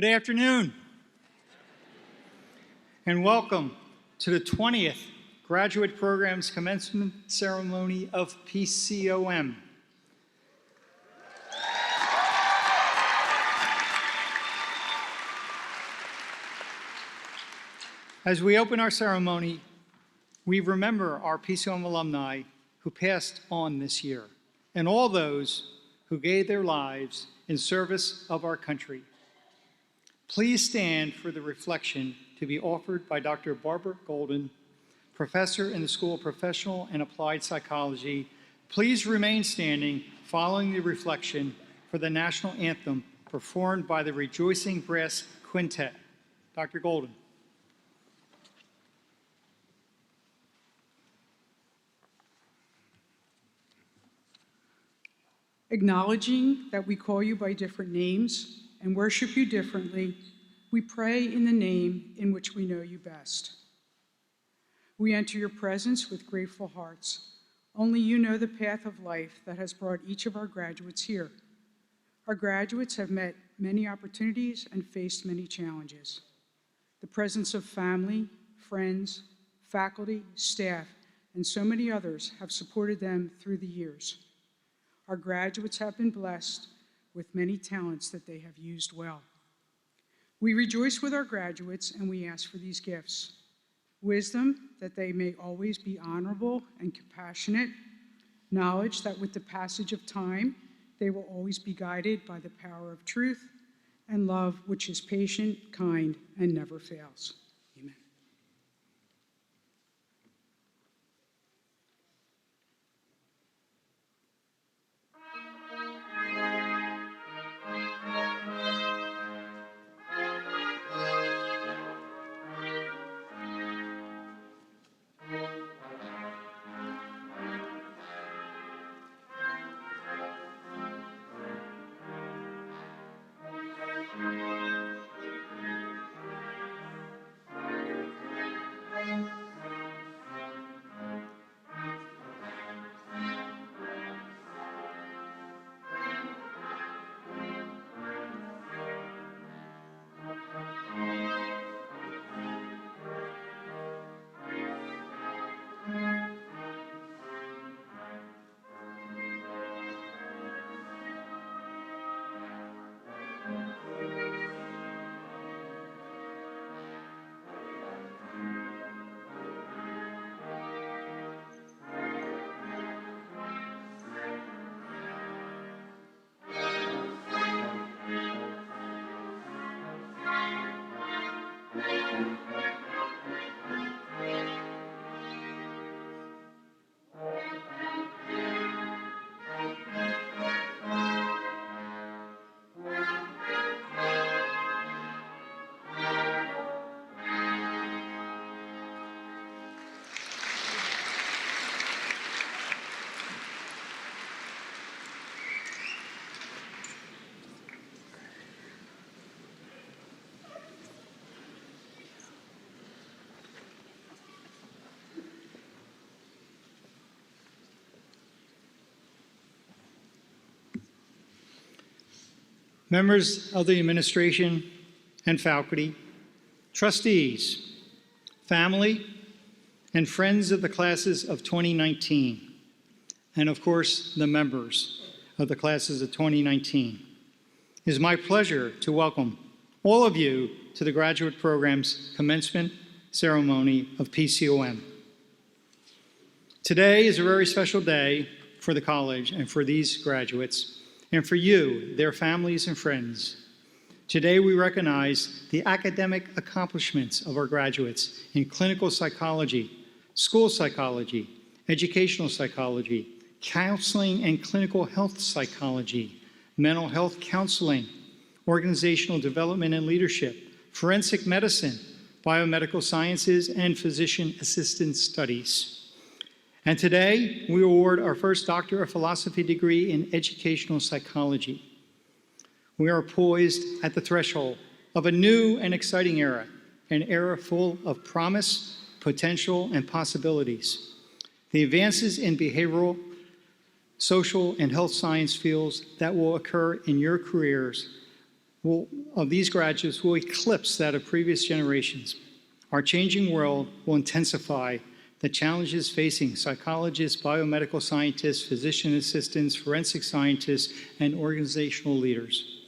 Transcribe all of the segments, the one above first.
Good afternoon, and welcome to the 20th Graduate Program's Commencement Ceremony of PCOM. As we open our ceremony, we remember our PCOM alumni who passed on this year, and all those who gave their lives in service of our country. Please stand for the reflection to be offered by Dr. Barbara Golden, professor in the School of Professional and Applied Psychology. Please remain standing following the reflection for the national anthem performed by the Rejoicing Brass Quintet. Dr. Golden. Acknowledging that we call you by different names and worship you differently, we pray in the name in which we know you best. We enter your presence with grateful hearts. Only you know the path of life that has brought each of our graduates here. Our graduates have met many opportunities and faced many challenges. The presence of family, friends, faculty, staff, and so many others have supported them through the years. Our graduates have been blessed with many talents that they have used well. We rejoice with our graduates and we ask for these gifts: wisdom, that they may always be honorable and compassionate; knowledge, that with the passage of time, they will always be guided by the power of truth; and love, which is patient, kind, and never fails. Amen. Members of the administration and faculty, trustees, family, and friends of the classes of 2019, and of course, the members of the classes of 2019. It is my pleasure to welcome all of you to the graduate program's commencement ceremony of PCOM. Today is a very special day for the college and for these graduates, and for you, their families and friends. Today we recognize the academic accomplishments of our graduates in clinical psychology, school psychology, educational psychology, counseling and clinical health psychology, mental health counseling, organizational development and leadership, forensic medicine, biomedical sciences, and physician assistant studies. And today, we award our first Doctor of Philosophy degree in educational psychology. We are poised at the threshold of a new and exciting era, an era full of promise, potential, and possibilities. The advances in behavioral, social, and health science fields that will occur in your careers of these graduates will eclipse that of previous generations. Our changing world will intensify the challenges facing psychologists, biomedical scientists, physician assistants, forensic scientists, and organizational leaders.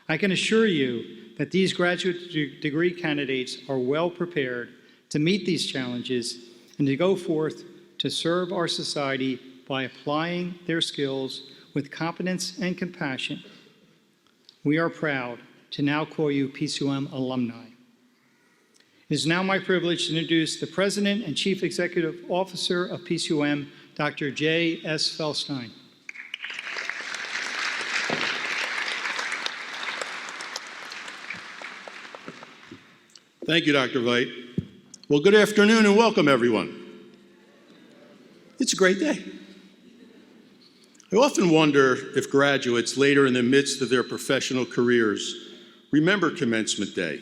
I can assure you that these graduate degree candidates are well prepared to meet these challenges and to go forth to serve our society by applying their skills with competence and compassion. We are proud to now call you PCOM alumni. It is now my privilege to introduce the President and Chief Executive Officer of PCOM, Dr. J.S. Feldstein. Thank you, Dr. Veit. Well, good afternoon and welcome, everyone. It's a great day. I often wonder if graduates later in the midst of their professional careers remember Commencement Day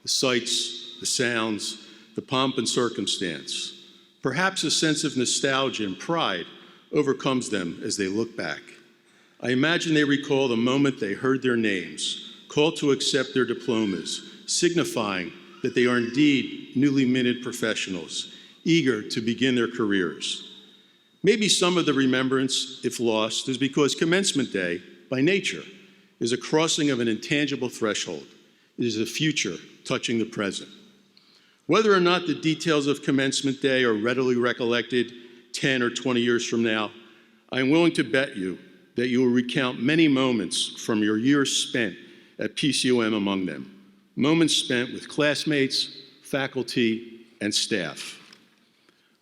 the sights, the sounds, the pomp and circumstance. Perhaps a sense of nostalgia and pride overcomes them as they look back. I imagine they recall the moment they heard their names, called to accept their diplomas, signifying that they are indeed newly minted professionals, eager to begin their careers. Maybe some of the remembrance, if lost, is because Commencement Day, by nature, is a crossing of an intangible threshold. It is a future touching the present. Whether or not the details of Commencement Day are readily recollected 10 or 20 years from now, I am willing to bet you that you will recount many moments from your years spent at PCOM among them, moments spent with classmates, faculty, and staff.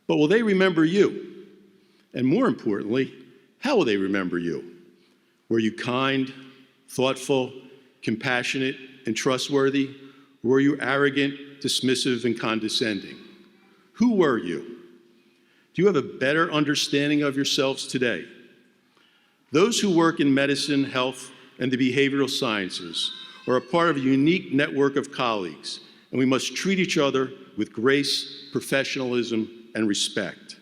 But will they remember you? And more importantly, how will they remember you? Were you kind, thoughtful, compassionate, and trustworthy? Or were you arrogant, dismissive, and condescending? Who were you? Do you have a better understanding of yourselves today? Those who work in medicine, health, and the behavioral sciences are a part of a unique network of colleagues, and we must treat each other with grace, professionalism, and respect.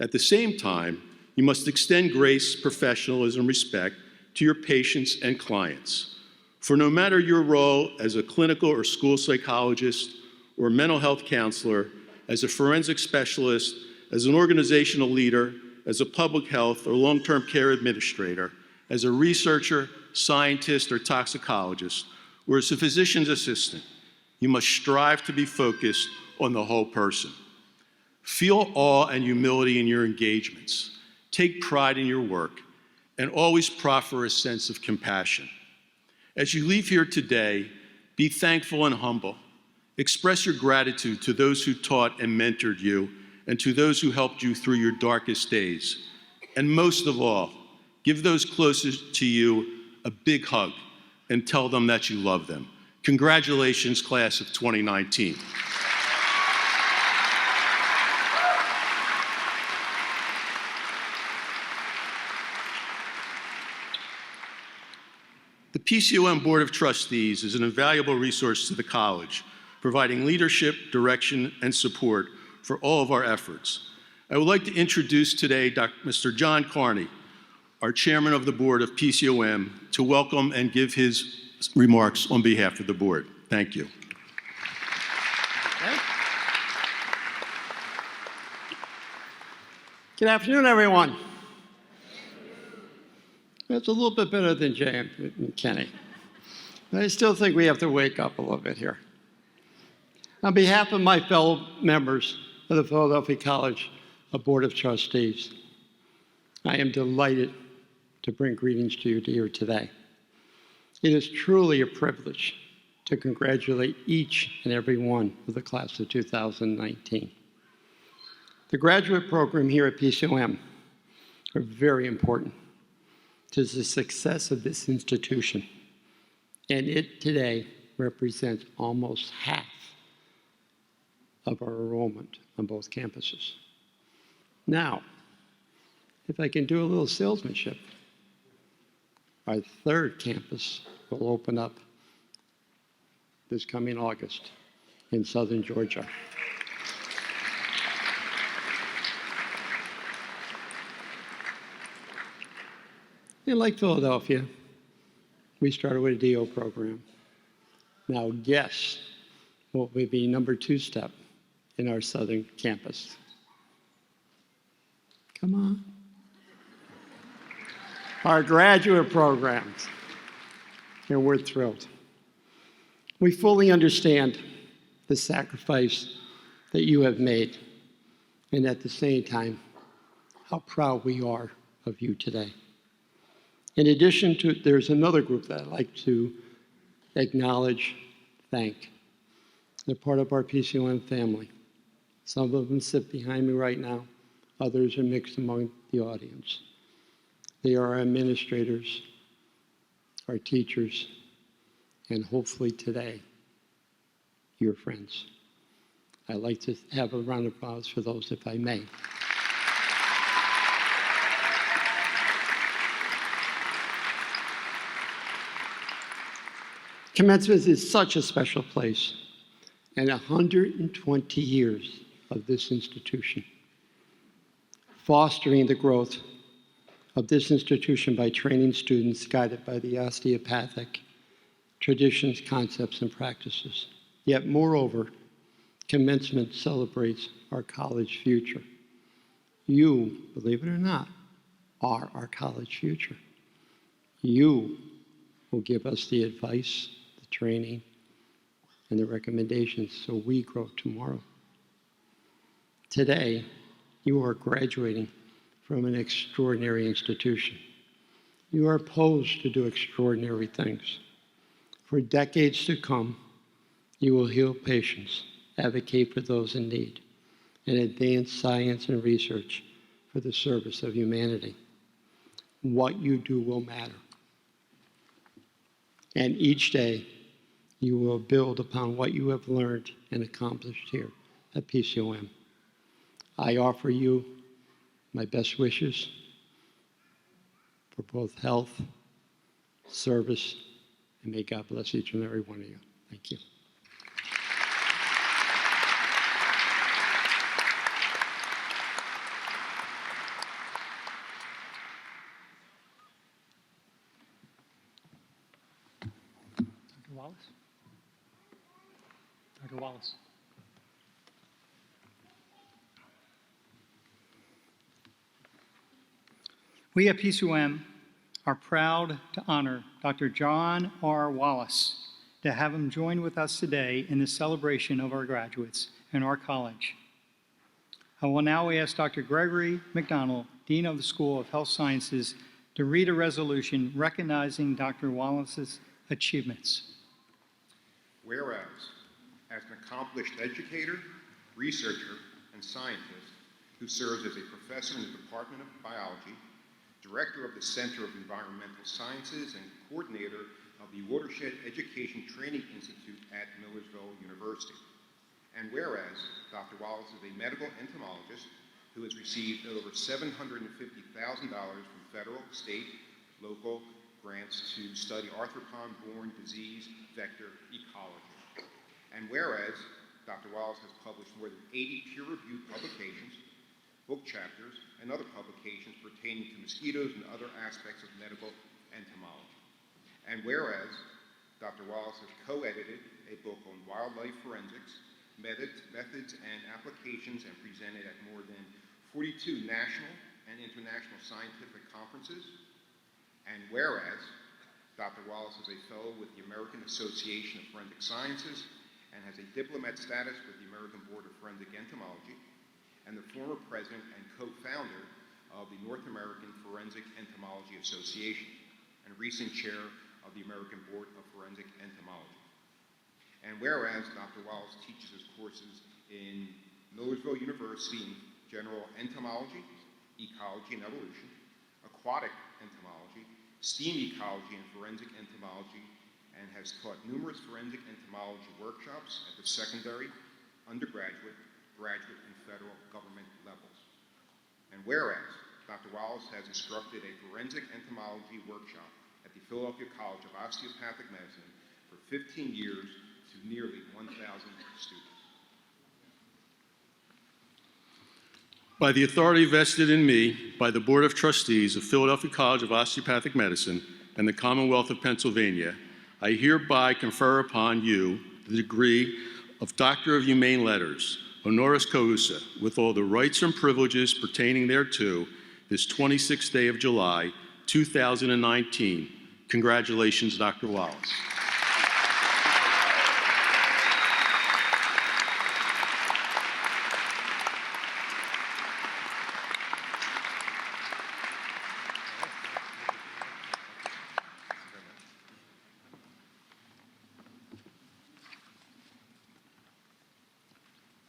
At the same time, you must extend grace, professionalism, respect to your patients and clients. For no matter your role as a clinical or school psychologist or mental health counselor, as a forensic specialist, as an organizational leader, as a public health or long-term care administrator, as a researcher, scientist, or toxicologist, or as a physician's assistant, you must strive to be focused on the whole person. Feel awe and humility in your engagements. Take pride in your work, and always proffer a sense of compassion. As you leave here today, be thankful and humble. Express your gratitude to those who taught and mentored you, and to those who helped you through your darkest days. And most of all, give those closest to you a big hug and tell them that you love them. Congratulations, class of 2019. The PCOM Board of Trustees is an invaluable resource to the college, providing leadership, direction, and support for all of our efforts. I would like to introduce today Mr. John Carney, our chairman of the board of PCOM, to welcome and give his remarks on behalf of the board. Thank you. Okay. Good afternoon, everyone. It's a little bit better than Jay and Kenny. But I still think we have to wake up a little bit here. On behalf of my fellow members of the Philadelphia College Board of Trustees, I am delighted to bring greetings to you here today. It is truly a privilege to congratulate each and every one of the class of 2019. The graduate program here at PCOM are very important to the success of this institution, and it today represents almost half of our enrollment on both campuses. Now, if I can do a little salesmanship, our third campus will open up this coming August in southern Georgia. And like Philadelphia, we started with a DO program. Now guess what would be number 2 step in our southern campus? Come on. Our graduate programs. And we're thrilled. We fully understand the sacrifice that you have made, and at the same time, how proud we are of you today. In addition to, there's another group that I'd like to acknowledge, thank. They're part of our PCOM family. Some of them sit behind me right now. Others are mixed among the audience. They are our administrators, our teachers, and hopefully today, your friends. I'd like to have a round of applause for those, if I may. Commencement is such a special place and 120 years of this institution, fostering the growth of this institution by training students guided by the osteopathic traditions, concepts, and practices. Yet, moreover, Commencement celebrates our college future. You, believe it or not, are our college future. You will give us the advice, the training, and the recommendations so we grow tomorrow. Today, you are graduating from an extraordinary institution. You are posed to do extraordinary things. For decades to come, you will heal patients, advocate for those in need, and advance science and research for the service of humanity. What you do will matter. And each day, you will build upon what you have learned and accomplished here at PCOM. I offer you my best wishes for both health, service, and may God bless each and every one of you. Thank you. Dr. Wallace? Dr. Wallace. We at PCOM are proud to honor Dr. John R. Wallace, to have him join with us today in the celebration of our graduates in our college. I will now ask Dr. Gregory McDonald, Dean of the School of Health Sciences, to read a resolution recognizing Dr. Wallace's achievements. Whereas, as an accomplished educator, researcher, and scientist who serves as a professor in the Department of Biology, director of the Center of Environmental Sciences, and coordinator of the Watershed Education Training Institute at Millersville University. And whereas Dr. Wallace is a medical entomologist who has received over $750,000 from federal, state, local grants to study arthropod-borne disease vector ecology. And whereas Dr. Wallace has published more than 80 peer-reviewed publications, book chapters, and other publications pertaining to mosquitoes and other aspects of medical entomology. And whereas Dr. Wallace has co-edited a book on wildlife forensics, methods and applications, and presented at more than 42 national and international scientific conferences. And whereas Dr. Wallace is a fellow with the American Association of Forensic Sciences and has a diplomat status with the American Board of Forensic Entomology, and the former president and co-founder of the North American Forensic Entomology Association, and recent chair of the American Board of Forensic Entomology. And whereas Dr. Wallace teaches his courses in Millersville University in general entomology, ecology and evolution, aquatic entomology, steam ecology and forensic entomology, and has taught numerous forensic entomology workshops at the secondary, undergraduate, graduate, and federal government levels. And whereas Dr. Wallace has instructed a forensic entomology workshop at the Philadelphia College of Osteopathic Medicine for 15 years to nearly 1,000 students. By the authority vested in me by the Board of Trustees of Philadelphia College of Osteopathic Medicine and the Commonwealth of Pennsylvania, I hereby confer upon you the degree of Doctor of Humane Letters, honoris causa, with all the rights and privileges pertaining thereto, this 26th day of July, 2019. Congratulations, Dr. Wallace.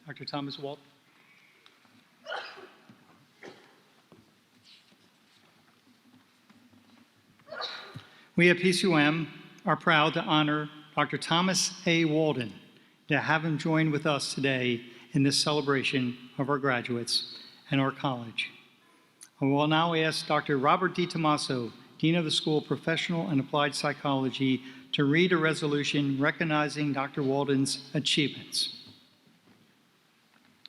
Dr. Thomas Walt. We at PCOM are proud to honor Dr. Thomas A. Walden, to have him join with us today in this celebration of our graduates and our college. I will now ask Dr. Robert D. Tomaso, Dean of the School of Professional and Applied Psychology, to read a resolution recognizing Dr. Walden's achievements.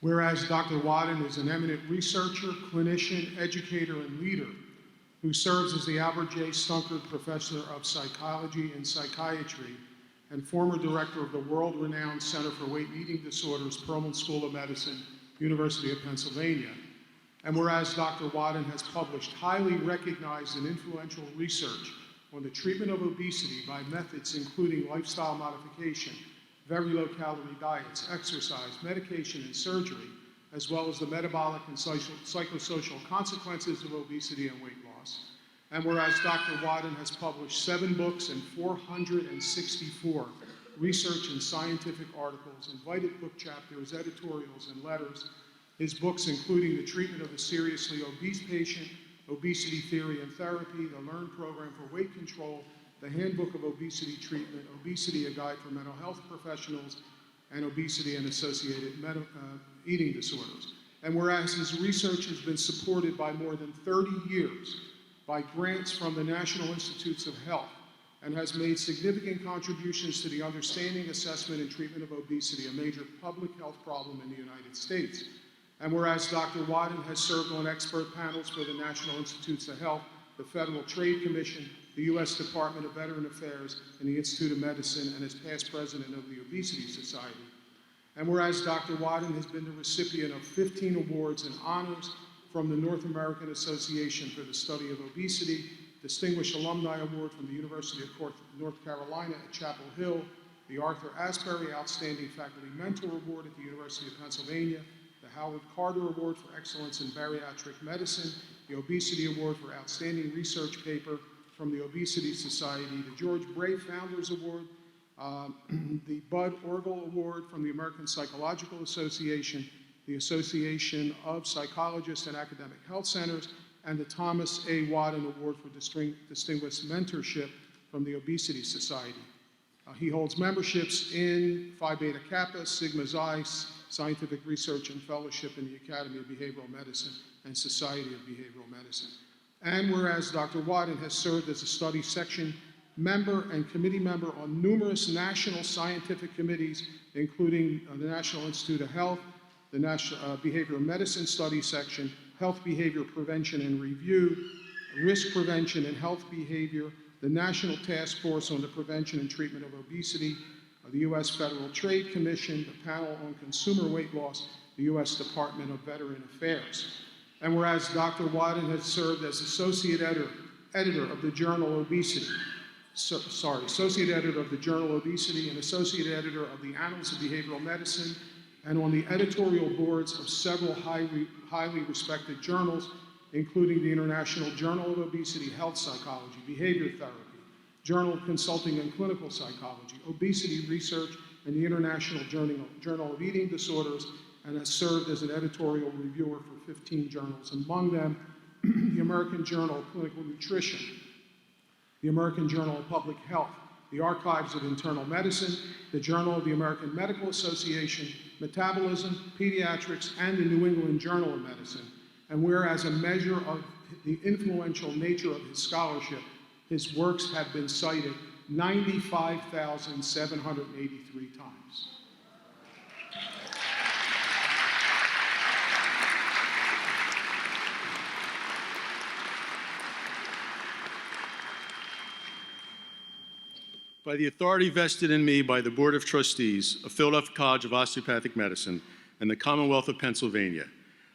Whereas Dr. Wadden is an eminent researcher, clinician, educator, and leader who serves as the Albert J. Stunkard Professor of Psychology and Psychiatry and former director of the world-renowned Center for Weight and Eating Disorders, Perelman School of Medicine, University of Pennsylvania. And whereas Dr. Wadden has published highly recognized and influential research on the treatment of obesity by methods including lifestyle modification, very low-calorie diets, exercise, medication, and surgery, as well as the metabolic and psychosocial consequences of obesity and weight loss. And whereas Dr. Wadden has published 7 books and 464 research and scientific articles, invited book chapters, editorials, and letters, his books including The Treatment of a Seriously Obese Patient, Obesity Theory and Therapy, The Learn Program for Weight Control, The Handbook of Obesity Treatment, Obesity, A Guide for Mental Health Professionals, and Obesity and Associated Eating Disorders. And whereas his research has been supported by more than 30 years by grants from the National Institutes of Health and has made significant contributions to the understanding, assessment, and treatment of obesity, a major public health problem in the United States. And whereas Dr. Wadden has served on expert panels for the National Institutes of Health, the Federal Trade Commission, the U.S. Department of Veteran Affairs, and the Institute of Medicine, and is past president of the Obesity Society. And whereas Dr. Wadden has been the recipient of 15 awards and honors from the North American Association for the Study of Obesity, Distinguished Alumni Award from the University of North Carolina at Chapel Hill, the Arthur Asbury Outstanding Faculty Mentor Award at the University of Pennsylvania, the Howard Carter Award for Excellence in Bariatric Medicine, the Obesity Award for Outstanding Research Paper from the Obesity Society, the George Bray Founders Award, the Bud Orgel Award from the American Psychological Association, the Association of Psychologists and Academic Health Centers, and the Thomas A. Wadden Award for Distinguished Mentorship from the Obesity Society. He holds memberships in Phi Beta Kappa, Sigma Xi, Scientific Research and Fellowship in the Academy of Behavioral Medicine and Society of Behavioral Medicine. And whereas Dr. Wadden has served as a study section member and committee member on numerous national scientific committees, including the National Institute of Health, the National Behavioral Medicine Study Section, Health Behavior Prevention and Review, Risk Prevention and Health Behavior, the National Task Force on the Prevention and Treatment of Obesity, the U.S. Federal Trade Commission, the Panel on Consumer Weight Loss, the U.S. Department of Veteran Affairs. And whereas Dr. Wadden has served as Associate Editor of the Journal Obesity, Associate Editor of the Journal Obesity and Associate Editor of the Annals of Behavioral Medicine, and on the editorial boards of several highly respected journals, including the International Journal of Obesity, Health Psychology, Behavior Therapy, Journal of Consulting and Clinical Psychology, Obesity Research, and the International Journal of Eating Disorders, and has served as an editorial reviewer for 15 journals, among them the American Journal of Clinical Nutrition, the American Journal of Public Health, the Archives of Internal Medicine, the Journal of the American Medical Association, Metabolism, Pediatrics, and the New England Journal of Medicine. And whereas a measure of the influential nature of his scholarship, his works have been cited 95,783 times. By the authority vested in me by the Board of Trustees of Philadelphia College of Osteopathic Medicine and the Commonwealth of Pennsylvania,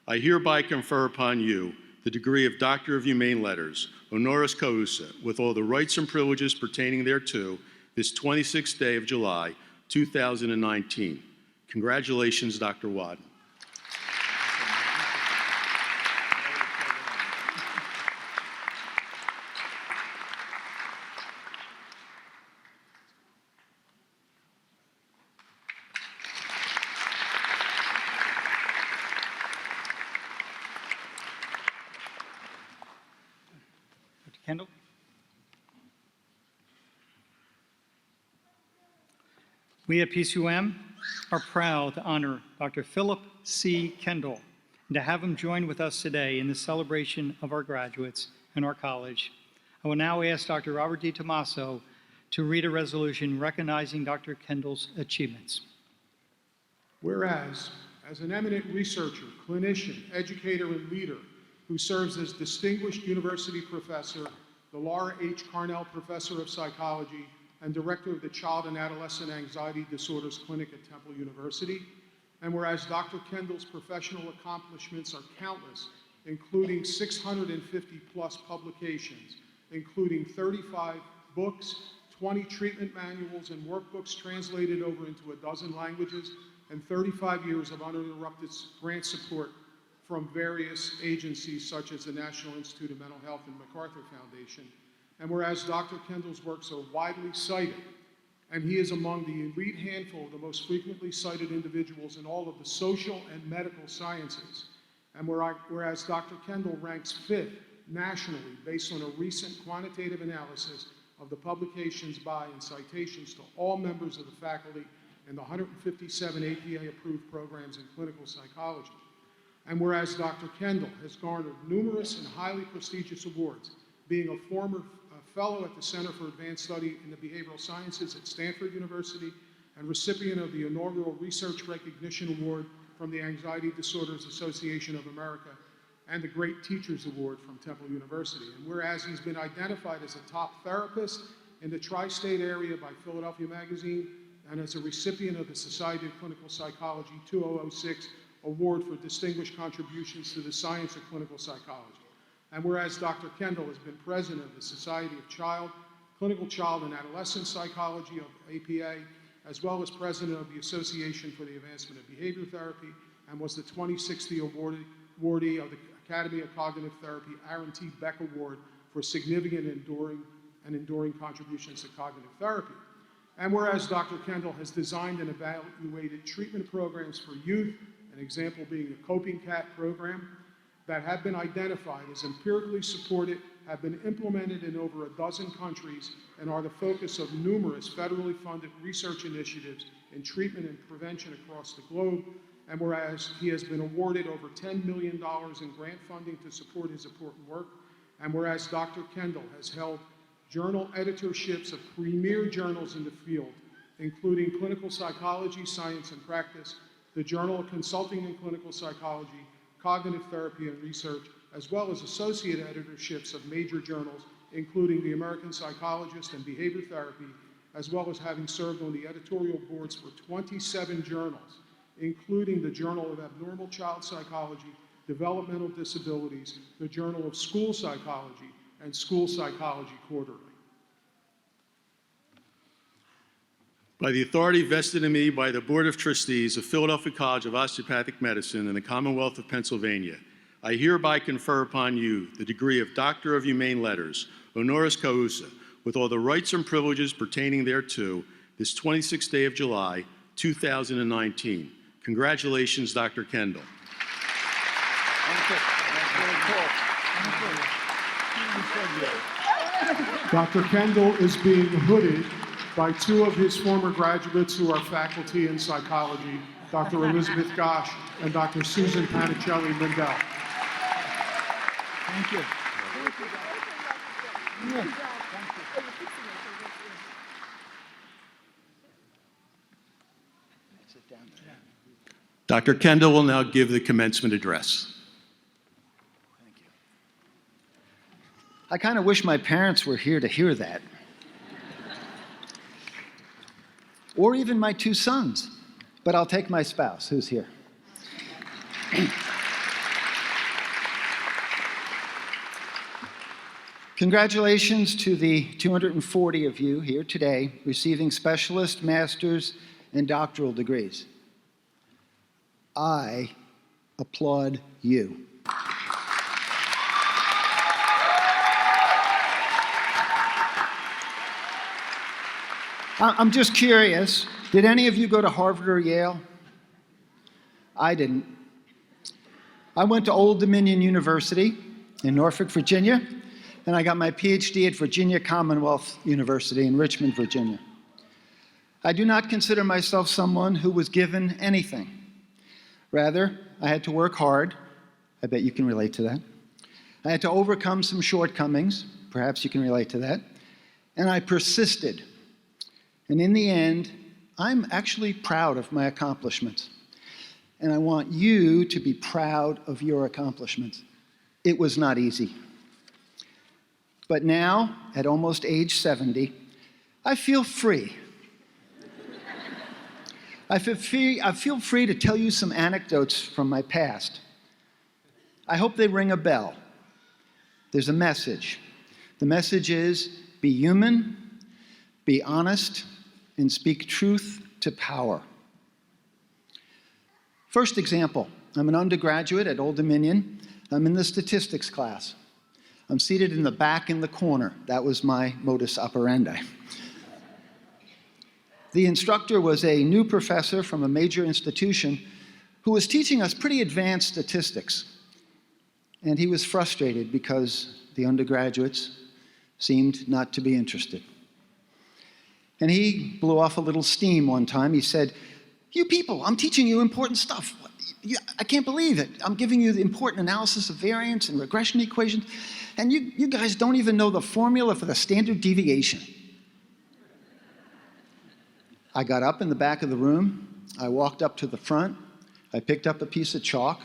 I hereby confer upon you the degree of Doctor of Humane Letters, honoris causa, with all the rights and privileges pertaining thereto, this 26th day of July, 2019. Congratulations, Dr. Wadden. Dr. Kendall? We at PCUM are proud to honor Dr. Philip C. Kendall and to have him join with us today in the celebration of our graduates and our college. I will now ask Dr. Robert D. Tomaso to read a resolution recognizing Dr. Kendall's achievements. Whereas, as an eminent researcher, clinician, educator, and leader who serves as Distinguished University Professor, the Laura H. Carnell Professor of Psychology, and Director of the Child and Adolescent Anxiety Disorders Clinic at Temple University, and whereas Dr. Kendall's professional accomplishments are countless, including 650-plus publications, including 35 books, 20 treatment manuals and workbooks translated over into a dozen languages, and 35 years of uninterrupted grant support from various agencies such as the National Institute of Mental Health and MacArthur Foundation. And whereas Dr. Kendall's works are widely cited, and he is among the elite handful of the most frequently cited individuals in all of the social and medical sciences, and whereas Dr. Kendall ranks 5th nationally based on a recent quantitative analysis of the publications by and citations to all members of the faculty in the 157 APA-approved programs in clinical psychology. And whereas Dr. Kendall has garnered numerous and highly prestigious awards, being a former fellow at the Center for Advanced Study in the Behavioral Sciences at Stanford University and recipient of the inaugural Research Recognition Award from the Anxiety Disorders Association of America and the Great Teachers Award from Temple University. And whereas he's been identified as a top therapist in the tri-state area by Philadelphia Magazine and as a recipient of the Society of Clinical Psychology 2006 Award for Distinguished Contributions to the Science of Clinical Psychology. And whereas Dr. Kendall has been president of the Society of Clinical Child and Adolescent Psychology of APA, as well as president of the Association for the Advancement of Behavior Therapy, and was the 2060 awardee of the Academy of Cognitive Therapy Aaron T. Beck Award for significant enduring contributions to cognitive therapy. And whereas Dr. Kendall has designed and evaluated treatment programs for youth, an example being the Coping Cat program, that have been identified as empirically supported, have been implemented in over a dozen countries, and are the focus of numerous federally funded research initiatives in treatment and prevention across the globe. And whereas he has been awarded over $10 million in grant funding to support his important work, and whereas Dr. Kendall has held journal editorships of premier journals in the field, including Clinical Psychology, Science and Practice, the Journal of Consulting in Clinical Psychology, Cognitive Therapy and Research, as well as associate editorships of major journals, including the American Psychologist and Behavior Therapy, as well as having served on the editorial boards for 27 journals, including the Journal of Abnormal Child Psychology, Developmental Disabilities, the Journal of School Psychology, and School Psychology Quarterly. By the authority vested in me by the Board of Trustees of Philadelphia College of Osteopathic Medicine and the Commonwealth of Pennsylvania, I hereby confer upon you the degree of Doctor of Humane Letters, honoris causa, with all the rights and privileges pertaining thereto, this 26th day of July, 2019. Congratulations, Dr. Kendall. Dr. Kendall is being hooded by two of his former graduates who are faculty in psychology, Dr. Elizabeth Gosch and Dr. Susan Panicelli Lindell. Thank you. Dr. Kendall will now give the commencement address. Thank you. I kind of wish my parents were here to hear that. Or even my two sons, but I'll take my spouse, who's here. Congratulations to the 240 of you here today receiving specialist, master's, and doctoral degrees. I applaud you. I'm just curious, did any of you go to Harvard or Yale? I didn't. I went to Old Dominion University in Norfolk, Virginia, and I got my PhD at Virginia Commonwealth University in Richmond, Virginia. I do not consider myself someone who was given anything. Rather, I had to work hard. I bet you can relate to that. I had to overcome some shortcomings. Perhaps you can relate to that. And I persisted. And in the end, I'm actually proud of my accomplishments. And I want you to be proud of your accomplishments. It was not easy. But now, at almost age 70, I feel free. I feel free to tell you some anecdotes from my past. I hope they ring a bell. There's a message. The message is, be human, be honest, and speak truth to power. First example, I'm an undergraduate at Old Dominion. I'm in the statistics class. I'm seated in the back in the corner. That was my modus operandi. The instructor was a new professor from a major institution who was teaching us pretty advanced statistics. And he was frustrated because the undergraduates seemed not to be interested. And he blew off a little steam one time. He said, "You people, I'm teaching you important stuff. I can't believe it. I'm giving you the important analysis of variance and regression equations, and you guys don't even know the formula for the standard deviation." I got up in the back of the room. I walked up to the front. I picked up a piece of chalk.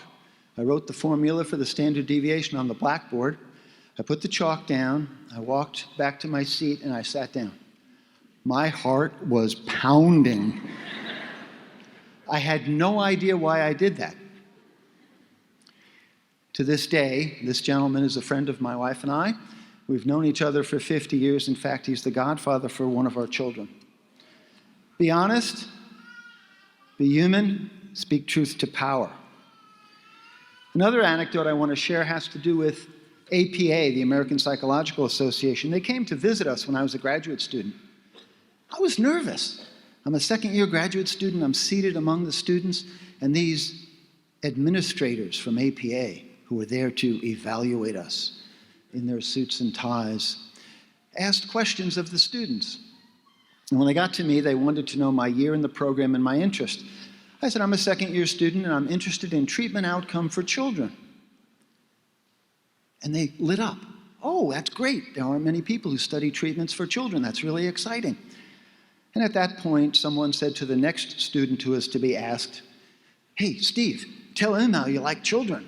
I wrote the formula for the standard deviation on the blackboard. I put the chalk down. I walked back to my seat, and I sat down. My heart was pounding. I had no idea why I did that. To this day, this gentleman is a friend of my wife and I. We've known each other for 50 years. In fact, he's the godfather for one of our children. Be honest, be human, speak truth to power. Another anecdote I want to share has to do with APA, the American Psychological Association. They came to visit us when I was a graduate student. I was nervous. I'm a second-year graduate student. I'm seated among the students, and these administrators from APA who were there to evaluate us in their suits and ties asked questions of the students. And when they got to me, they wanted to know my year in the program and my interest. I said, I'm a second-year student, and I'm interested in treatment outcome for children. And they lit up. Oh, that's great. There aren't many people who study treatments for children. That's really exciting. And at that point, someone said to the next student who was to be asked, "Hey, Steve, tell him how you like children."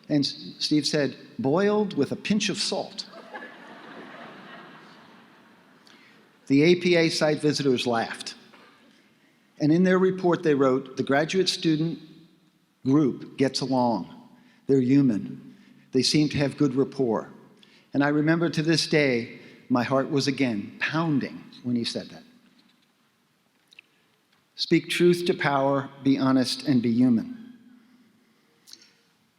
And Steve said, "Boiled with a pinch of salt." The APA site visitors laughed. And in their report, they wrote, "The graduate student group gets along. They're human. They seem to have good rapport." And I remember to this day, my heart was again pounding when he said that. Speak truth to power, be honest, and be human.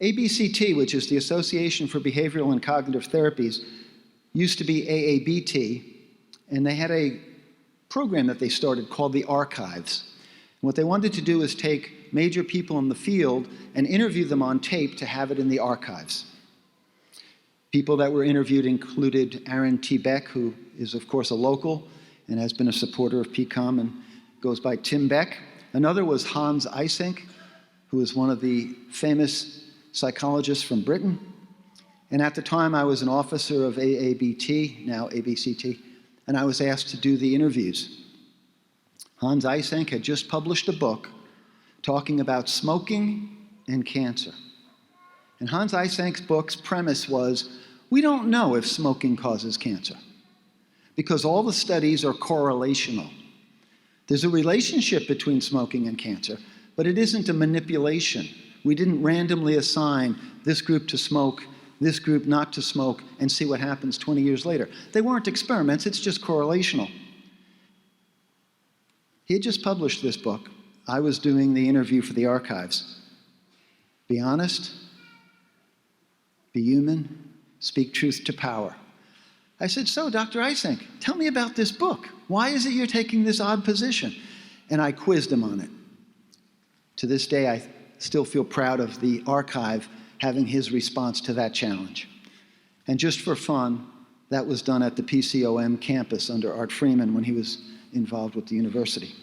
ABCT, which is the Association for Behavioral and Cognitive Therapies, used to be AABT, and they had a program that they started called the Archives. And what they wanted to do is take major people in the field and interview them on tape to have it in the archives. People that were interviewed included Aaron T. Beck, who is, of course, a local and has been a supporter of PCOM and goes by Tim Beck. Another was Hans Eysenck, who is one of the famous psychologists from Britain. And at the time, I was an officer of AABT, now ABCT, and I was asked to do the interviews. Hans Eysenck had just published a book talking about smoking and cancer. And Hans Eysenck's book's premise was, we don't know if smoking causes cancer because all the studies are correlational. There's a relationship between smoking and cancer, but it isn't a manipulation. We didn't randomly assign this group to smoke, this group not to smoke, and see what happens 20 years later. They weren't experiments, it's just correlational. He had just published this book. I was doing the interview for the archives. Be honest, be human, speak truth to power. I said, "So, Dr. Eysenck, tell me about this book. Why is it you're taking this odd position?" And I quizzed him on it. To this day, I still feel proud of the archive having his response to that challenge. And just for fun, that was done at the PCOM campus under Art Freeman when he was involved with the university.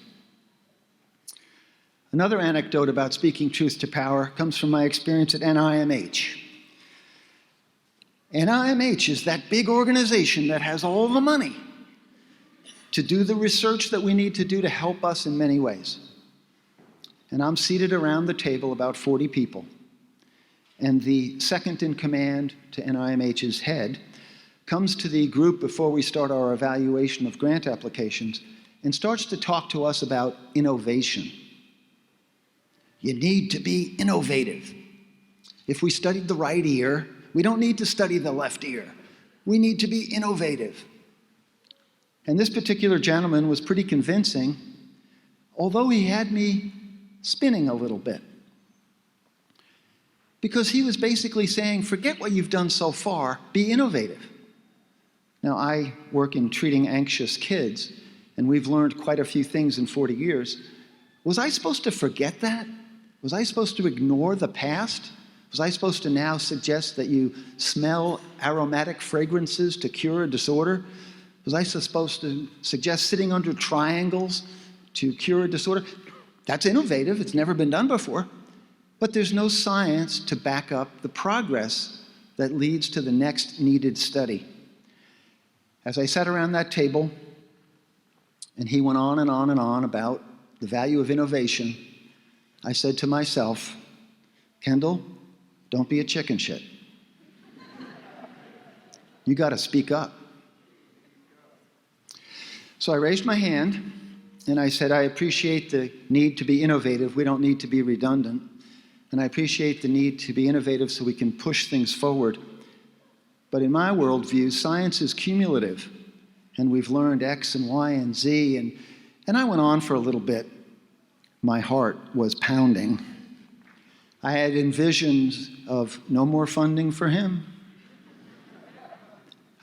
Another anecdote about speaking truth to power comes from my experience at NIMH. NIMH is that big organization that has all the money. to do the research that we need to do to help us in many ways. And I'm seated around the table, about 40 people. And the second in command to NIMH's head comes to the group before we start our evaluation of grant applications and starts to talk to us about innovation. You need to be innovative. If we studied the right ear, we don't need to study the left ear. We need to be innovative. And this particular gentleman was pretty convincing, although he had me spinning a little bit. Because he was basically saying, forget what you've done so far, be innovative. Now, I work in treating anxious kids, and we've learned quite a few things in 40 years. Was I supposed to forget that? Was I supposed to ignore the past? Was I supposed to now suggest that you smell aromatic fragrances to cure a disorder? Was I supposed to suggest sitting under triangles to cure a disorder? That's innovative. It's never been done before. But there's no science to back up the progress that leads to the next needed study. As I sat around that table, and he went on and on and on about the value of innovation, I said to myself, Kendall, don't be a chicken shit. You got to speak up. So I raised my hand, and I said, I appreciate the need to be innovative. We don't need to be redundant. And I appreciate the need to be innovative so we can push things forward. But in my worldview, science is cumulative, and we've learned X and Y and Z, and I went on for a little bit. My heart was pounding. I had envisions of no more funding for him.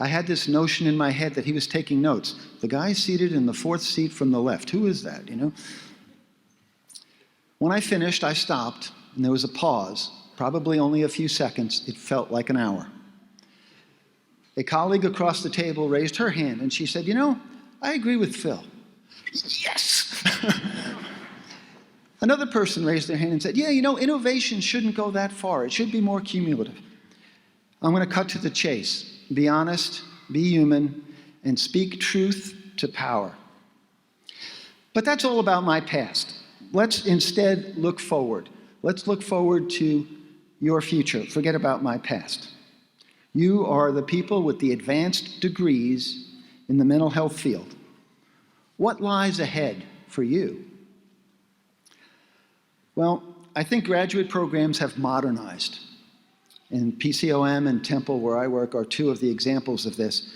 I had this notion in my head that he was taking notes. The guy seated in the fourth seat from the left, who is that, you know? When I finished, I stopped, and there was a pause, probably only a few seconds. It felt like an hour. A colleague across the table raised her hand, and she said, you know, I agree with Phil. Yes! Another person raised their hand and said, yeah, you know, innovation shouldn't go that far. It should be more cumulative. I'm going to cut to the chase. Be honest, be human, and speak truth to power. But that's all about my past. Let's instead look forward. Let's look forward to your future. Forget about my past. You are the people with the advanced degrees in the mental health field. What lies ahead for you? Well, I think graduate programs have modernized. And PCOM and Temple, where I work, are two of the examples of this,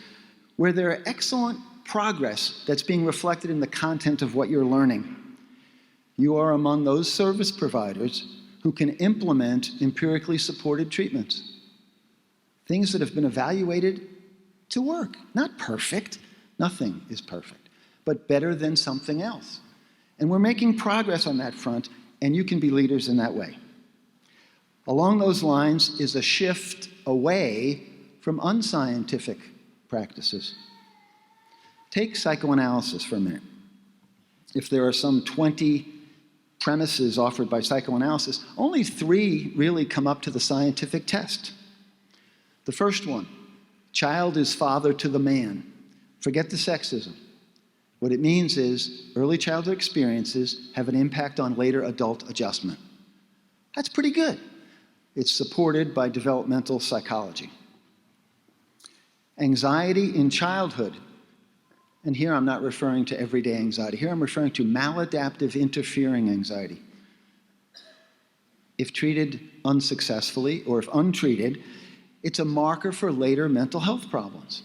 where there are excellent progress that's being reflected in the content of what you're learning. You are among those service providers who can implement empirically supported treatments. Things that have been evaluated to work. Not perfect. Nothing is perfect. But better than something else. And we're making progress on that front, and you can be leaders in that way. Along those lines is a shift away from unscientific practices. Take psychoanalysis for a minute. If there are some 20 premises offered by psychoanalysis, only 3 really come up to the scientific test. The first one, child is father to the man. Forget the sexism. What it means is early childhood experiences have an impact on later adult adjustment. That's pretty good. It's supported by developmental psychology. Anxiety in childhood. And here I'm not referring to everyday anxiety. Here I'm referring to maladaptive interfering anxiety. If treated unsuccessfully or if untreated, it's a marker for later mental health problems.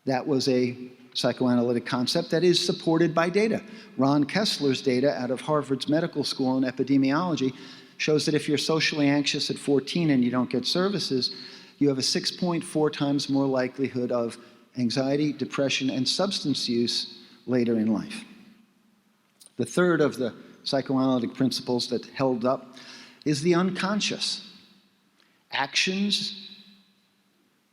That was a psychoanalytic concept that is supported by data. Ron Kessler's data out of Harvard's Medical School in epidemiology shows that if you're socially anxious at 14 and you don't get services, you have a 6.4 times more likelihood of anxiety, depression, and substance use later in life. The third of the psychoanalytic principles that held up is the unconscious. Actions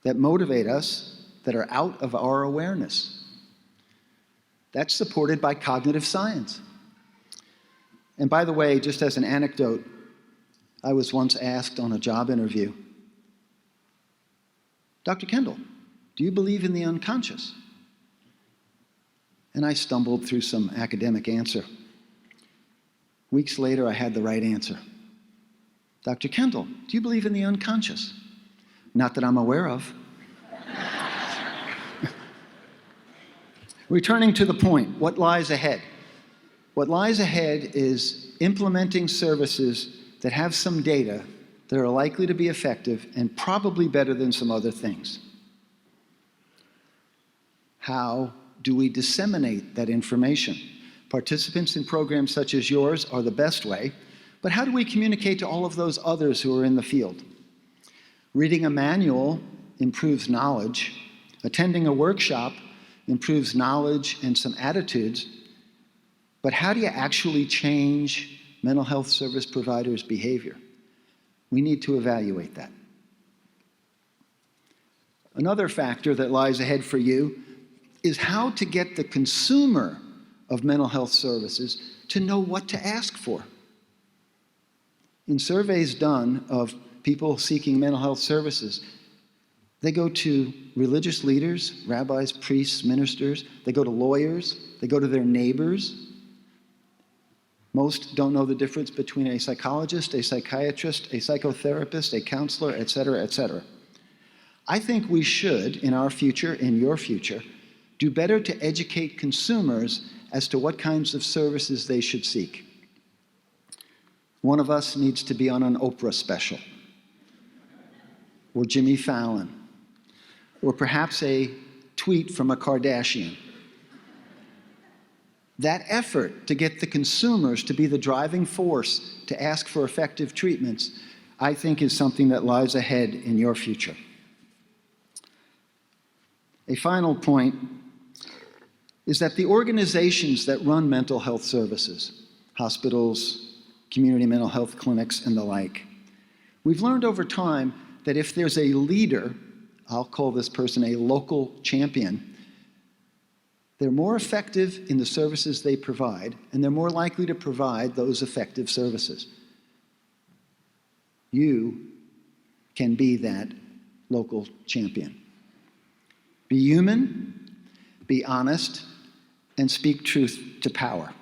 that motivate us that are out of our awareness. That's supported by cognitive science. And by the way, just as an anecdote, I was once asked on a job interview, Dr. Kendall, do you believe in the unconscious? and I stumbled through some academic answer. Weeks later, I had the right answer. Dr. Kendall, do you believe in the unconscious? Not that I'm aware of. Returning to the point, what lies ahead? What lies ahead is implementing services that have some data that are likely to be effective and probably better than some other things. How do we disseminate that information? Participants in programs such as yours are the best way, but how do we communicate to all of those others who are in the field? Reading a manual improves knowledge. Attending a workshop improves knowledge and some attitudes. But how do you actually change mental health service providers' behavior? We need to evaluate that. Another factor that lies ahead for you is how to get the consumer of mental health services to know what to ask for. In surveys done of people seeking mental health services, they go to religious leaders, rabbis, priests, ministers. They go to lawyers. They go to their neighbors. Most don't know the difference between a psychologist, a psychiatrist, a psychotherapist, a counselor, et cetera, et cetera. I think we should, in our future, in your future, do better to educate consumers as to what kinds of services they should seek. One of us needs to be on an Oprah special, or Jimmy Fallon, or perhaps a tweet from a Kardashian. That effort to get the consumers to be the driving force to ask for effective treatments, I think is something that lies ahead in your future. A final point is that the organizations that run mental health services, hospitals, community mental health clinics, and the like, we've learned over time that if there's a leader, I'll call this person a local champion, they're more effective in the services they provide, and they're more likely to provide those effective services. You can be that local champion. Be human, be honest, and speak truth to power.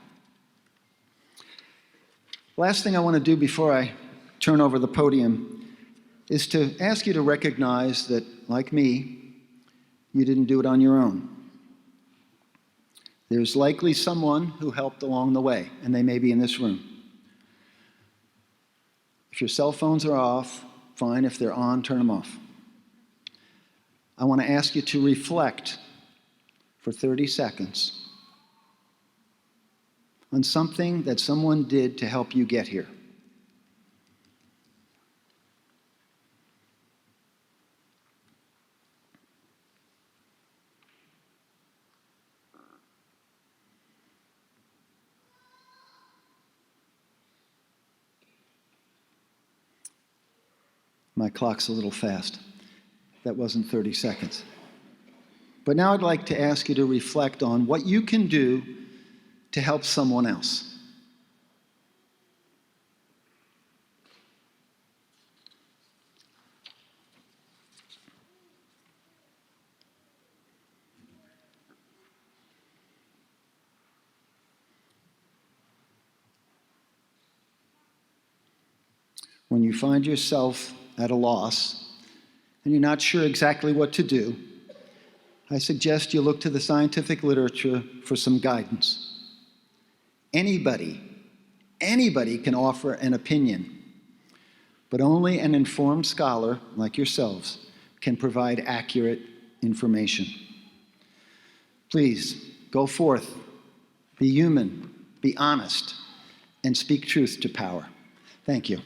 Last thing I want to do before I turn over the podium is to ask you to recognize that, like me, you didn't do it on your own. There's likely someone who helped along the way, and they may be in this room. If your cell phones are off, fine. If they're on, turn them off. I want to ask you to reflect for 30 seconds on something that someone did to help you get here. My clock's a little fast. That wasn't 30 seconds. But now I'd like to ask you to reflect on what you can do to help someone else. When you find yourself at a loss and you're not sure exactly what to do, I suggest you look to the scientific literature for some guidance. Anybody can offer an opinion, but only an informed scholar like yourselves can provide accurate information. Please, go forth, be human, be honest, and speak truth to power. Thank you.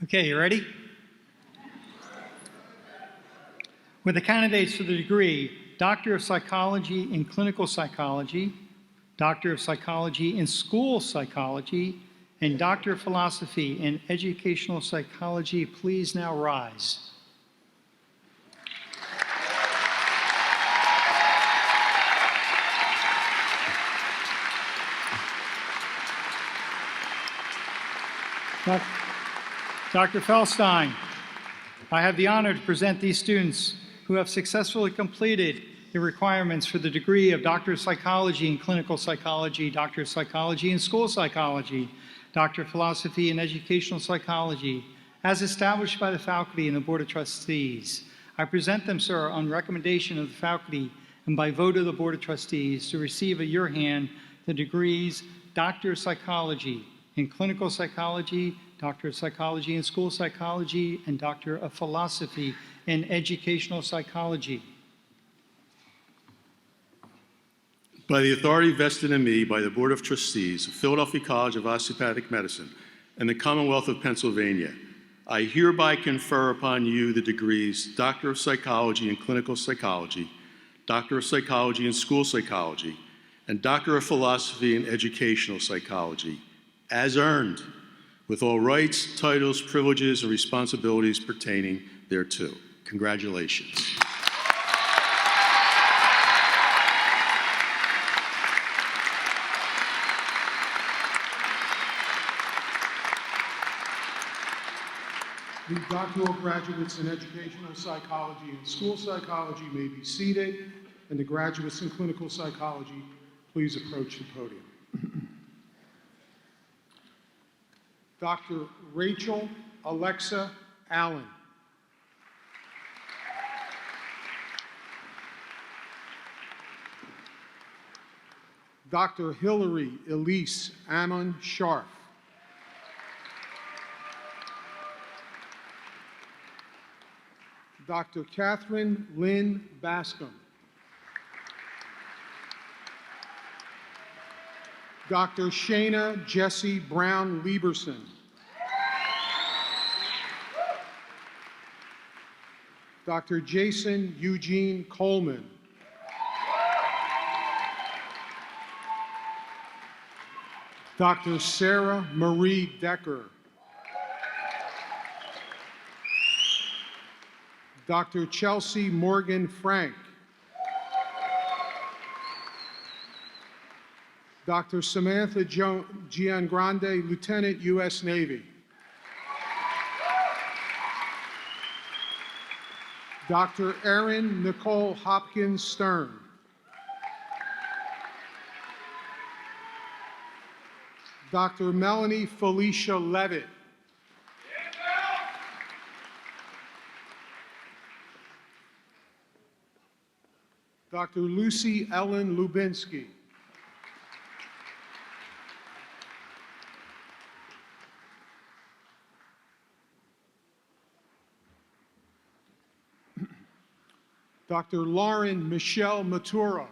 Okay, you ready? With the candidates for the degree, Doctor of Psychology in Clinical Psychology, Doctor of Psychology in School Psychology, and Doctor of Philosophy in Educational Psychology please now rise? Dr. Feldstein, I have the honor to present these students who have successfully completed the requirements for the degree of Doctor of Psychology in Clinical Psychology, Doctor of Psychology in School Psychology, Doctor of Philosophy in Educational Psychology, as established by the faculty and the Board of Trustees. I present them, sir, on recommendation of the faculty and by vote of the Board of Trustees to receive at your hand the degrees Doctor of Psychology in Clinical Psychology, Doctor of Psychology in School Psychology, and Doctor of Philosophy in Educational Psychology. By the authority vested in me by the Board of Trustees of Philadelphia College of Osteopathic Medicine and the Commonwealth of Pennsylvania, I hereby confer upon you the degrees Doctor of Psychology in Clinical Psychology, Doctor of Psychology in School Psychology, and Doctor of Philosophy in Educational Psychology, as earned, with all rights, titles, privileges, and responsibilities pertaining thereto. Congratulations. The doctoral graduates in educational psychology and school psychology may be seated, and the graduates in clinical psychology, please approach the podium. Dr. Rachel Alexa Allen. Dr. Hillary Elise Ammon Sharf. Dr. Catherine Lynn Bascom. Dr. Shayna Jessie Brown Lieberson. Dr. Jason Eugene Coleman. Dr. Sarah Marie Decker. Dr. Chelsea Morgan Frank. Dr. Samantha Giangrande, Lieutenant, U.S. Navy. Dr. Erin Nicole Hopkins Stern. Dr. Melanie Felicia Levitt. Dr. Lucy Ellen Lubinsky. Dr. Lauren Michelle Matura.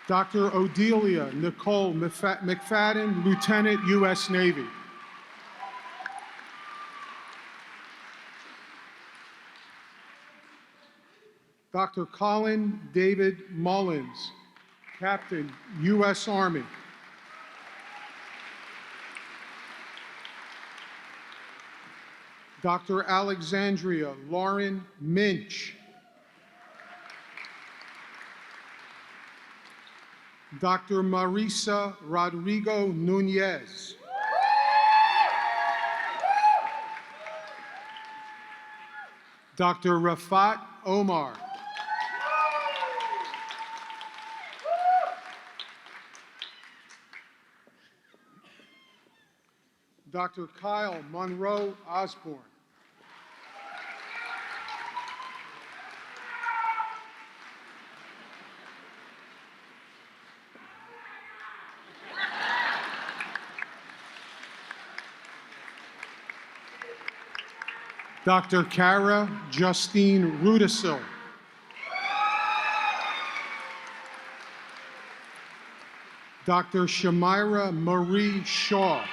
Dr. Odelia Nicole McFadden, Lieutenant, U.S. Navy. Dr. Colin David Mullins, Captain, U.S. Army. Dr. Alexandria Lauren Minch. Dr. Marisa Rodrigo Nunez. Dr. Rafat Omar. Dr. Kyle Monroe Osborne. Dr. Kara Justine Rudisil. Dr. Shamira Marie Shaw.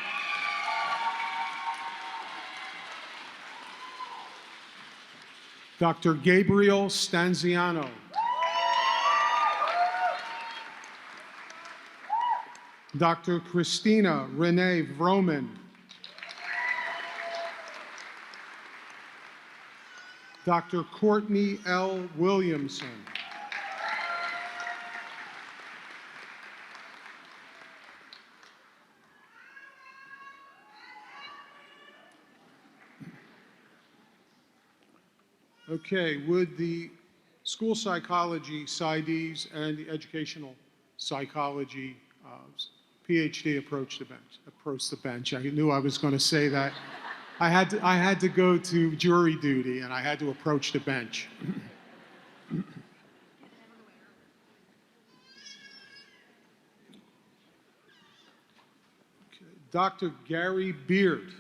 Dr. Gabriel Stanziano. Dr. Christina Renee Vroman. Dr. Courtney L. Williamson. Okay, would the school psychology PsyDs and the educational psychology PhD approach the bench? Approach the bench. I knew I was going to say that. I had to go to jury duty, and I had to approach the bench. Okay. Dr. Gary Beard.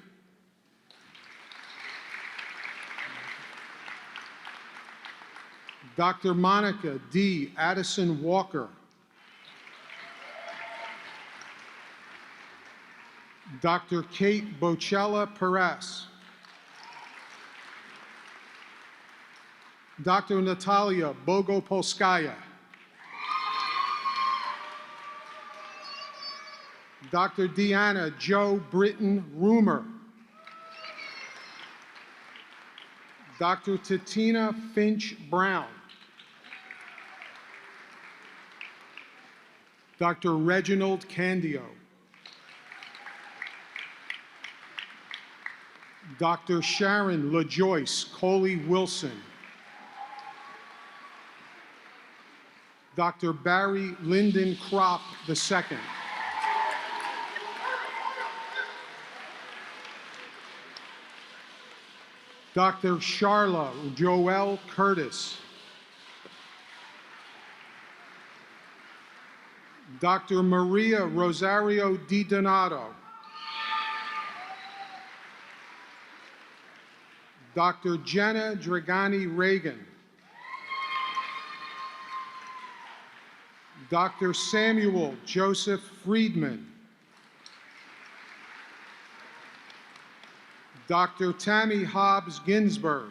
Dr. Monica D. Addison Walker. Dr. Kate Bocella Perez. Dr. Natalia Bogopolskaya. Dr. Deanna Jo Britton Rumer. Dr. Tatina Finch Brown. Dr. Reginald Candio. Dr. Sharon LaJoyce Coley Wilson. Dr. Barry Lyndon Kropp II. Dr. Charla Joelle Curtis. Dr. Maria Rosario Di Donato. Dr. Jenna Dragani Reagan. Dr. Samuel Joseph Friedman. Dr. Tammy Hobbs Ginsburg.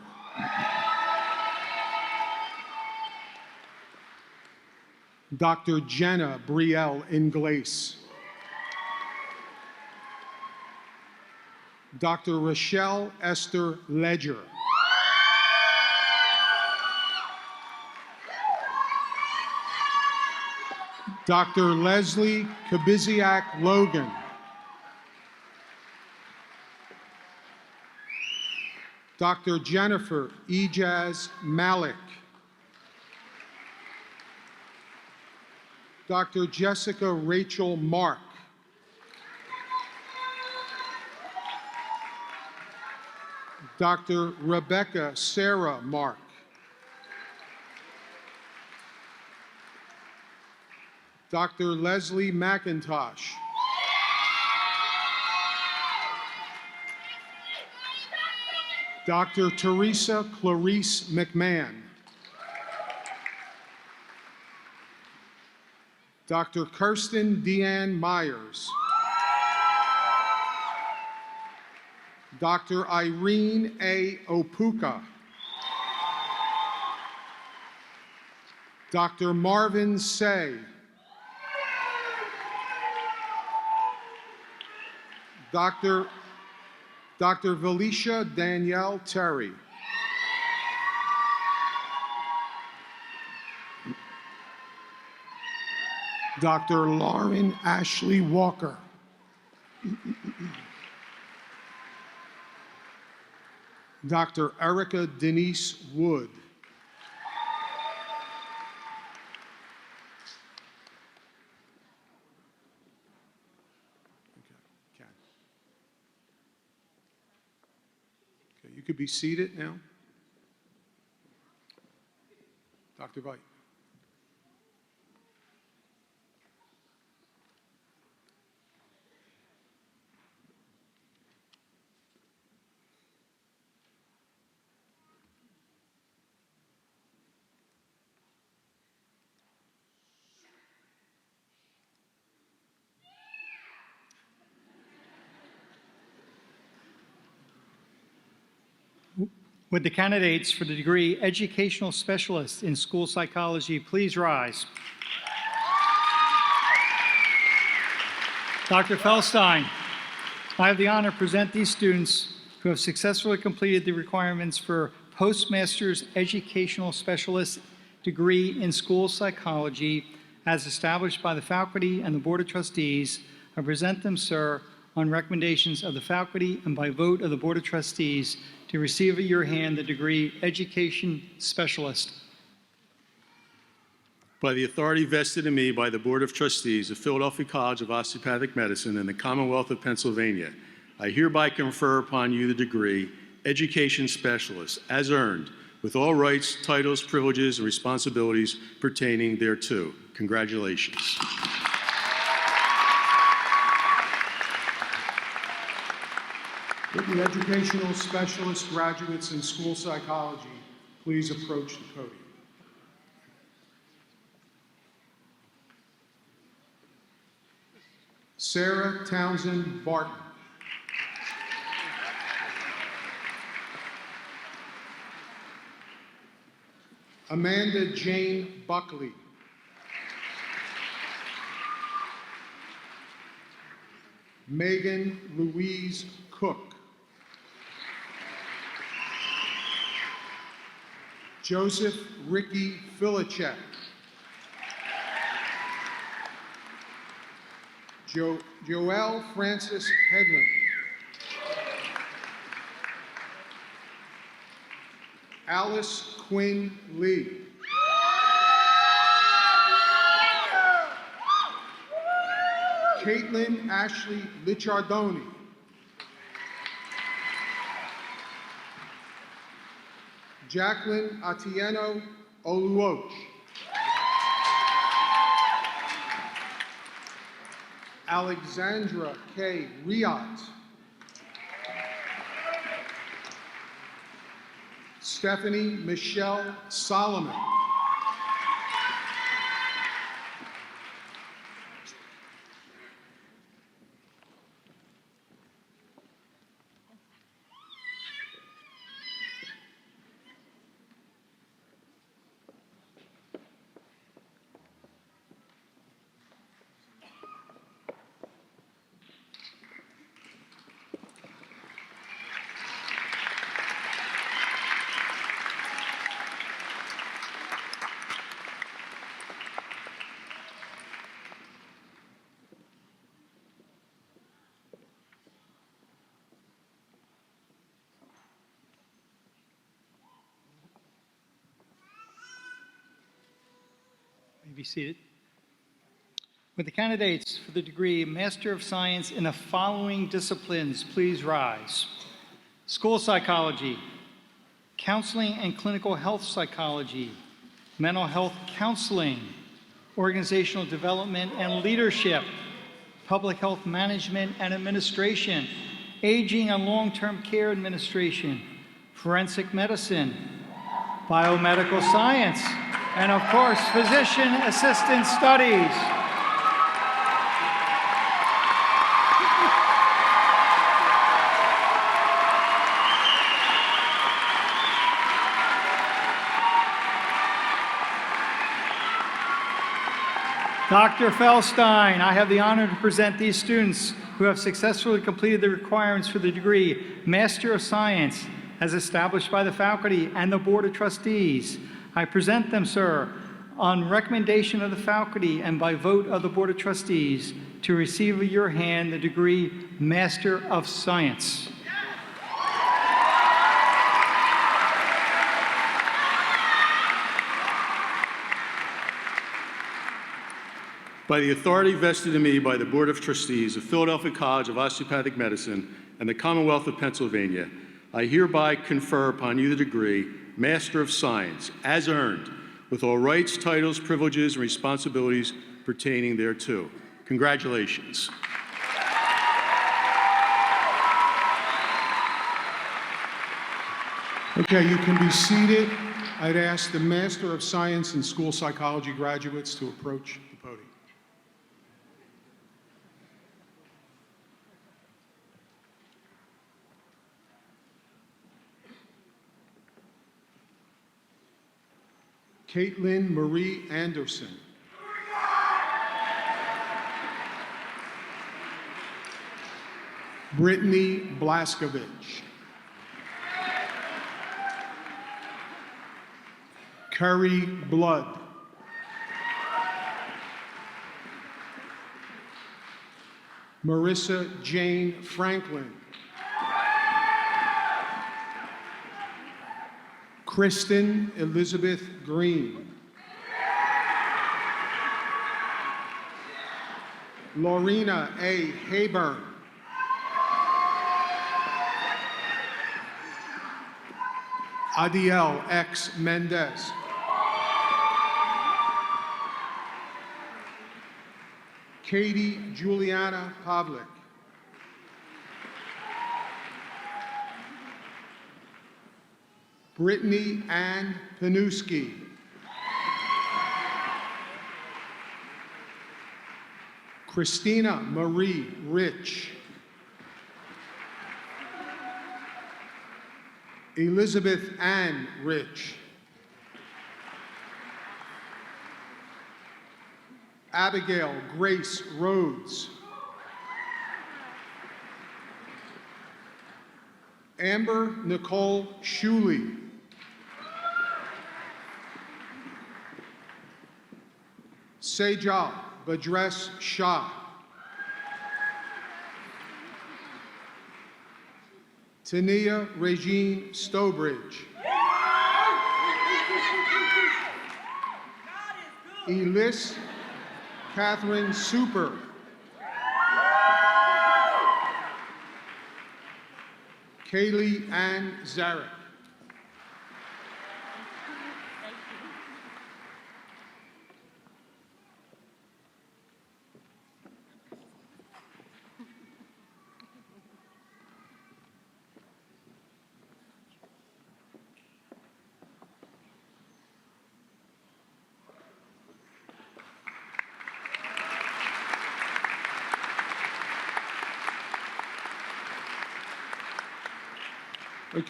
Dr. Jenna Brielle Inglace. Dr. Rochelle Esther Ledger. Dr. Leslie Kabiziak Logan. Dr. Jennifer Ejaz Malik. Dr. Jessica Rachel Mark. Dr. Rebecca Sarah Mark. Dr. Leslie McIntosh. Dr. Teresa Clarice McMahon. Dr. Kirsten Deanne Myers. Dr. Irene A. Opuka. Dr. Marvin Say. Dr. Valicia Danielle Terry. Dr. Lauren Ashley Walker. Dr. Erica Denise Wood. Okay, you could be seated now. Dr. Veit. Would the candidates for the degree Educational Specialist in School Psychology please rise? Dr. Feldstein, I have the honor to present these students who have successfully completed the requirements for Postmaster's Educational Specialist degree in School Psychology as established by the faculty and the Board of Trustees. I present them, sir, on recommendations of the faculty and by vote of the Board of Trustees to receive at your hand the degree Education Specialist. By the authority vested in me by the Board of Trustees of Philadelphia College of Osteopathic Medicine and the Commonwealth of Pennsylvania, I hereby confer upon you the degree Education Specialist as earned, with all rights, titles, privileges, and responsibilities pertaining thereto. Congratulations. Would the educational specialist graduates in school psychology please approach the podium? Sarah Townsend Barton. Amanda Jane Buckley. Megan Louise Cook. Joseph Ricky Filichek. Joelle Francis Headland. Alice Quinn Lee. Caitlin Ashley Licciardoni. Jacqueline Atieno Oluoch. Alexandra K. Riot. Stephanie Michelle Solomon. Be seated. Would the candidates for the degree Master of Science in the following disciplines please rise? School Psychology, Counseling and Clinical Health Psychology, Mental Health Counseling, Organizational Development and Leadership, Public Health Management and Administration, Aging and Long-Term Care Administration, Forensic Medicine, Biomedical Science, and of course, Physician Assistant Studies. Dr. Feldstein, I have the honor to present these students who have successfully completed the requirements for the degree Master of Science as established by the faculty and the Board of Trustees. I present them, sir, on recommendation of the faculty and by vote of the Board of Trustees to receive at your hand the degree Master of Science. By the authority vested in me by the Board of Trustees of Philadelphia College of Osteopathic Medicine and the Commonwealth of Pennsylvania, I hereby confer upon you the degree Master of Science as earned, with all rights, titles, privileges, and responsibilities pertaining thereto. Congratulations. Okay, you can be seated. I'd ask the Master of Science in School Psychology graduates to approach the podium. Caitlin Marie Anderson. Brittany Blaskovich. Curry Blood. Marissa Jane Franklin. Kristen Elizabeth Green. Lorena A. Hayburn. Adiel X. Mendez. Katie Juliana Pavlik. Brittany Ann Panuski. Christina Marie Rich. Elizabeth Ann Rich. Abigail Grace Rhodes. Amber Nicole Shuley. Sejal Badress Shah. Tania Regine Stowbridge. Elis Catherine Super. Kaylee Ann Zarek.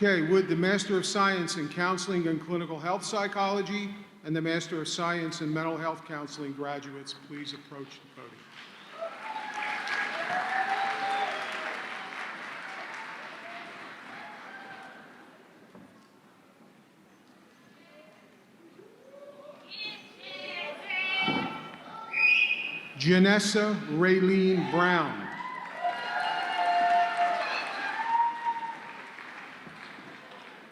Okay, would the Master of Science in Counseling and Clinical Health Psychology and the Master of Science in Mental Health Counseling graduates please approach the podium? Janessa Raylene Brown.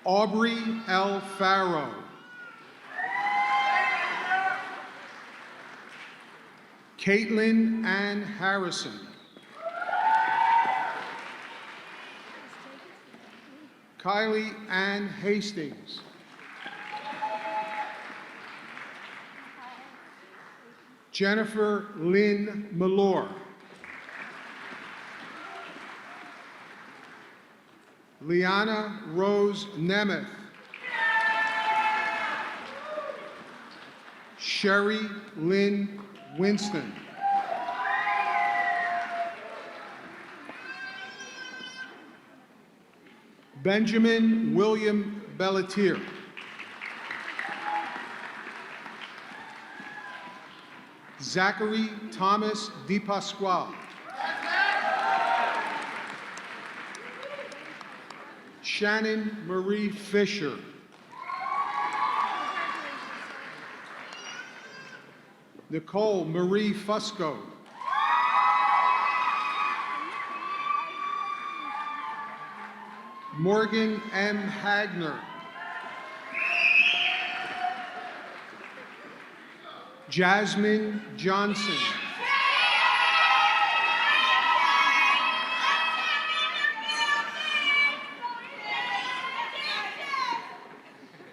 Aubrey L. Farrow. Caitlin Ann Harrison. Kylie Ann Hastings. Jennifer Lynn Malore. Liana Rose Nemeth. Sherry Lynn Winston. Benjamin William Bellatier. Zachary Thomas DePasquale. Shannon Marie Fisher. Nicole Marie Fusco. Morgan M. Hagner. Jasmine Johnson.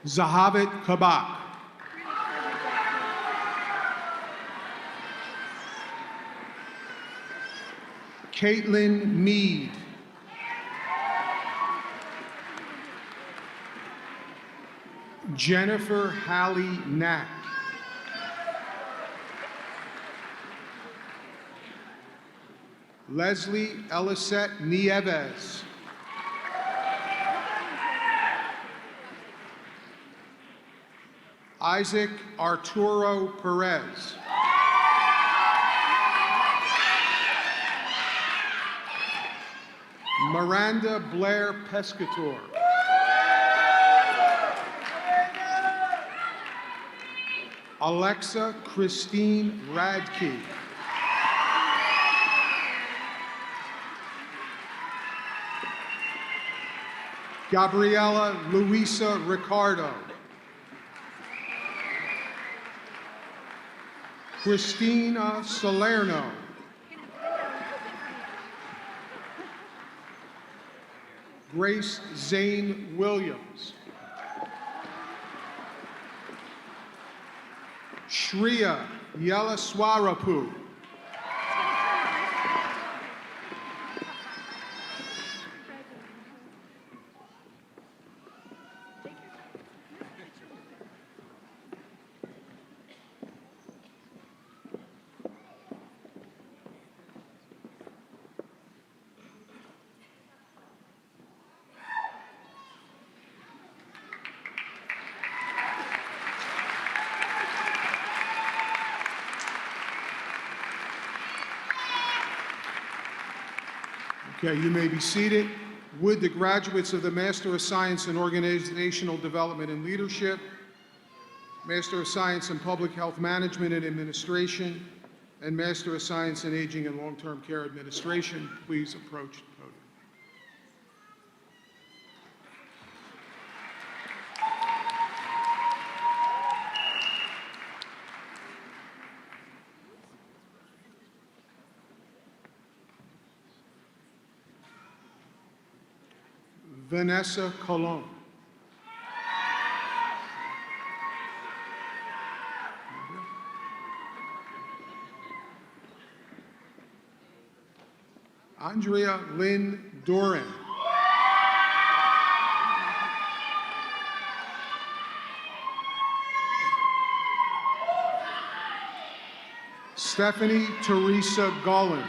Zahavat Kabak. Caitlin Mead. Jennifer Hallie Knack. Leslie Elisette Nieves. Isaac Arturo Perez. Miranda Blair Pescator. Alexa Christine Radke. Gabriela Luisa Ricardo. Christina Salerno. Grace Zane Williams. Shreya Yelaswarapu. Okay, you may be seated. Would the graduates of the Master of Science in Organizational Development and Leadership, Master of Science in Public Health Management and Administration, and Master of Science in Aging and Long-Term Care Administration please approach the podium? Vanessa Colon. Andrea Lynn Doran. Stephanie Teresa Gullen.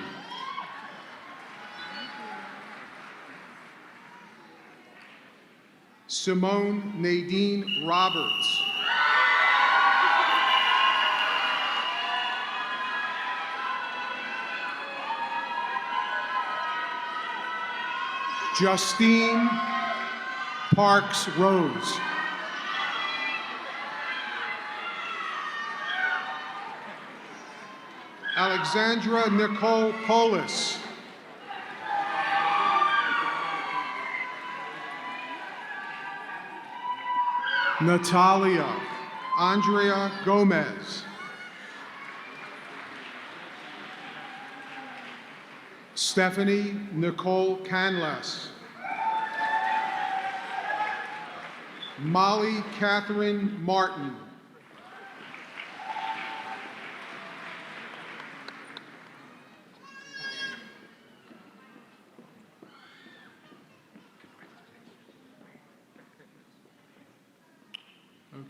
Simone Nadine Roberts. Justine Parks Rose. Alexandra Nicole Polis. Natalia Andrea Gomez. Stephanie Nicole Canlas. Molly Catherine Martin.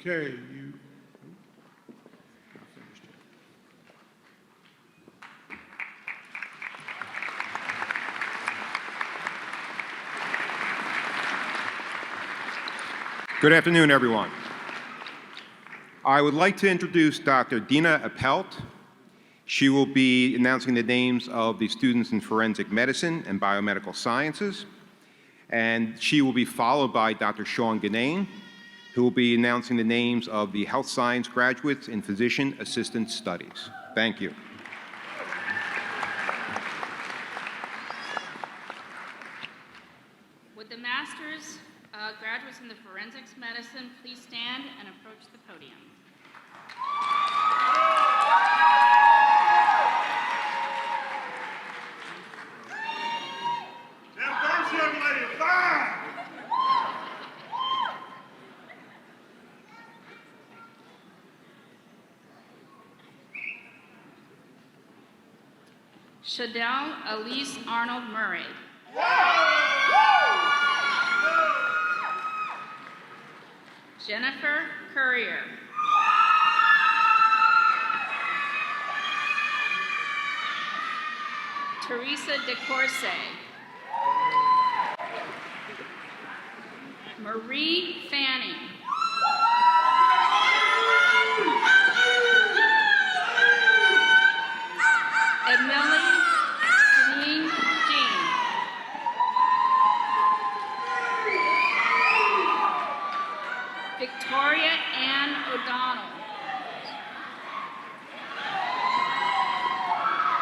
Okay, you. Good afternoon, everyone. I would like to introduce Dr. Dina Appelt. She will be announcing the names of the students in forensic medicine and biomedical sciences. And she will be followed by Dr. Sean Ganane, who will be announcing the names of the health science graduates in physician assistant studies. Thank you. Would the master's graduates in the forensics medicine please stand and approach the podium? Shadell Elise Arnold Murray. Jennifer Courier. Teresa DeCourse. Marie Fanning. O'Donnell.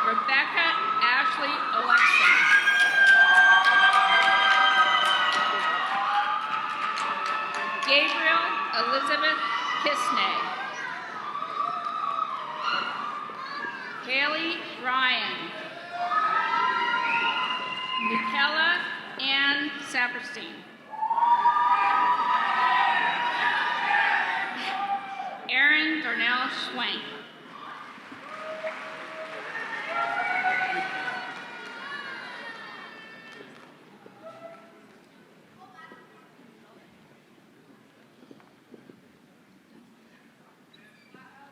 Rebecca Ashley Alexson. Gabriel Elizabeth Kisney. Haley Ryan. Michaela Ann Saperstein. Erin Darnell Schwank.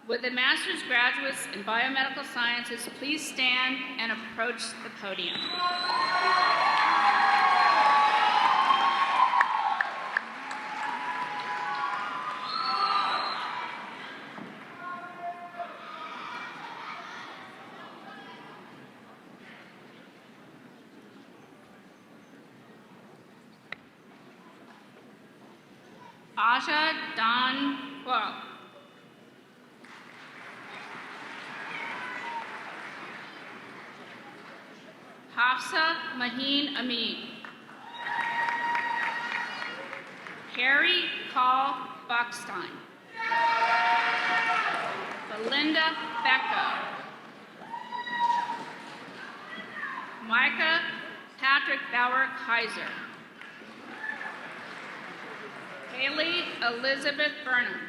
Would the master's graduates in biomedical sciences please stand and approach the podium? Aja Don Quo. Hafsa Maheen Amin. Harry Call Bachstein. Belinda Becko. Micah Patrick Bauer Kaiser. Haley Elizabeth Burnham.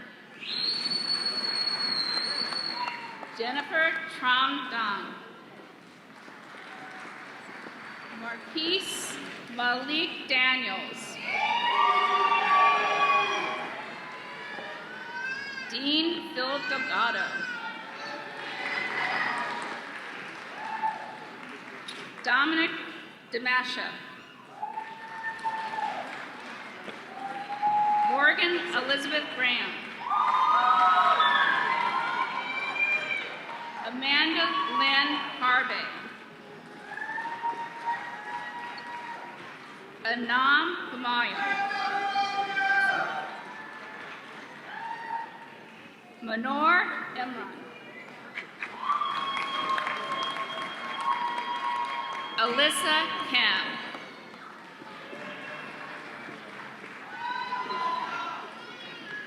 Jennifer Trom Dong. Marquise Malik Daniels. Dean Phil Delgado. Dominic Damasha. Morgan Elizabeth Graham. Amanda Lynn Harvey. Anam Humayun. Manor Imran. Alyssa Kim.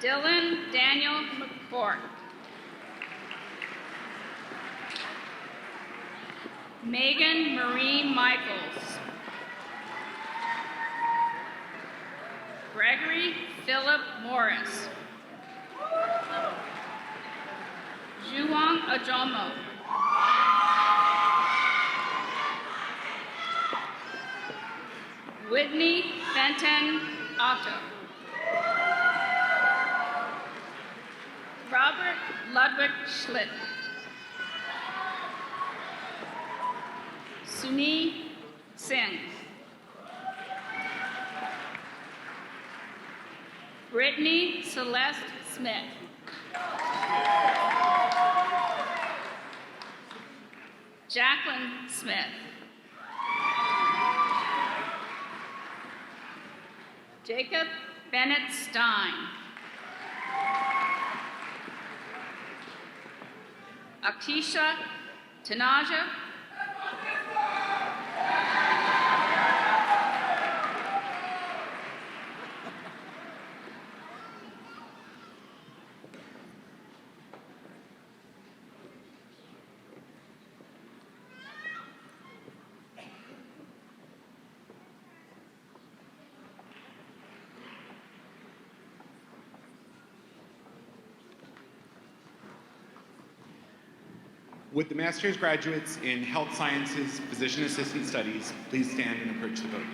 Dylan Daniel McCourt. Megan Marie Michaels. Gregory Philip Morris. Juwon Ajomo. Whitney Fenton Otto. Robert Ludwig Schlitt. Suni Singh. Brittany Celeste Smith. Jacqueline Smith. Jacob Bennett Stein. Akisha Tanaja. Would the master's graduates in health sciences, physician assistant studies, please stand and approach the podium?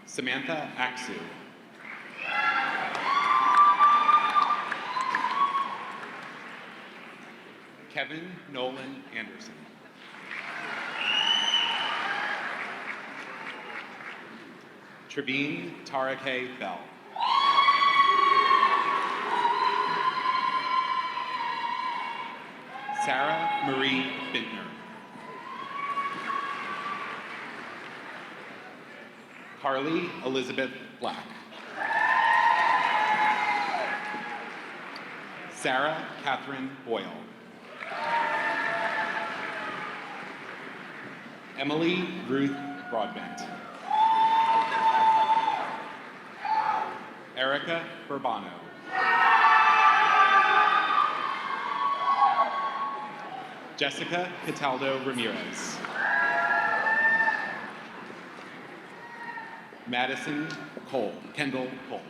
Samantha Aksu. Kevin Nolan Anderson. Trevine Tarake Bell. Sarah Marie Bintner. Carly Elizabeth Black. Sarah Catherine Boyle. Emily Ruth Broadbent. Erica Burbano. Jessica Cataldo Ramirez. Madison Kendall Cole.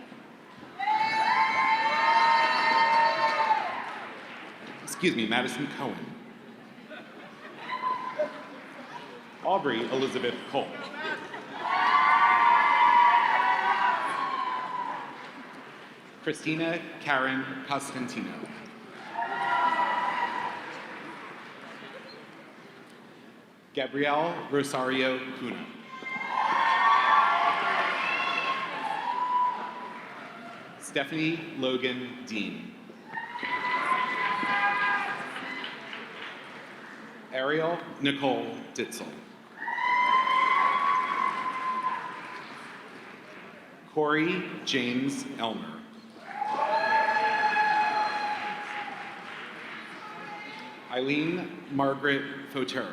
Madison Cohen. Aubrey Elizabeth Cole. Christina Karen Costantino. Gabrielle Rosario Cuna. Stephanie Logan Dean. Ariel Nicole Ditzel. Corey James Elmer. Eileen Margaret Fauteur.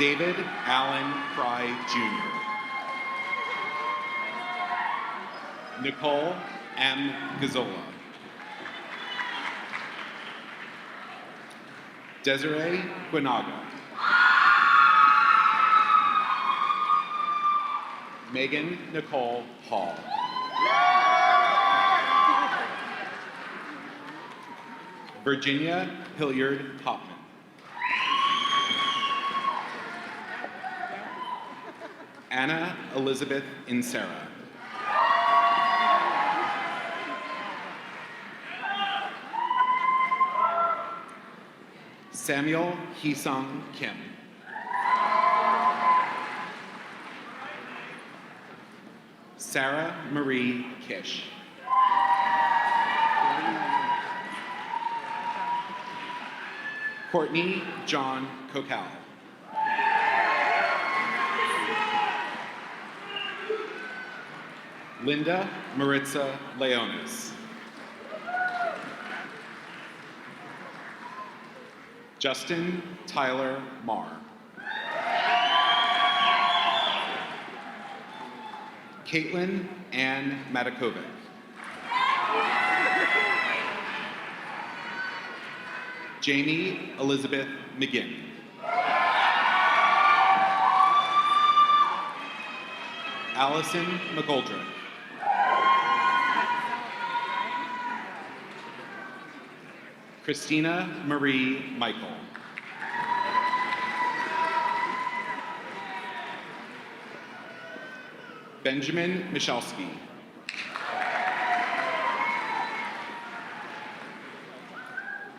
David Allen Fry Jr. Nicole M. Gazzola. Desiree Guinaga. Megan Nicole Hall. Virginia Hilliard Hopman. Anna Elizabeth Insera. Samuel Heesung Kim. Sarah Marie Kish. Courtney John Kokal. Linda Maritza Leonis. Justin Tyler Marr. Caitlin Ann Matakovic. Jamie Elizabeth McGinn. Allison McGoldrick. Christina Marie Michael. Benjamin Michalski.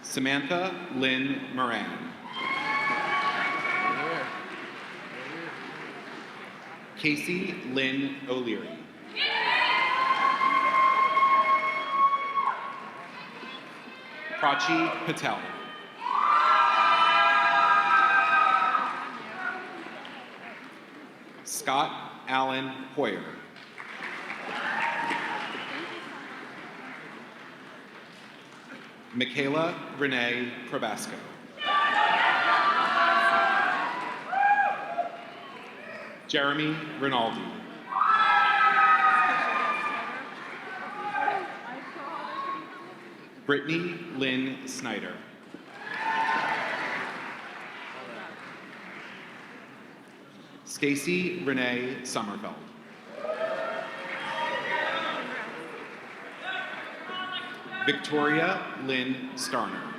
Samantha Lynn Moran. Casey Lynn O'Leary. Prachi Patel. Scott Allen Hoyer. Michaela Renee Probasco. Jeremy Rinaldi. Brittany Lynn Snyder. Stacy Renee Sommerfeld. Victoria Lynn Starner.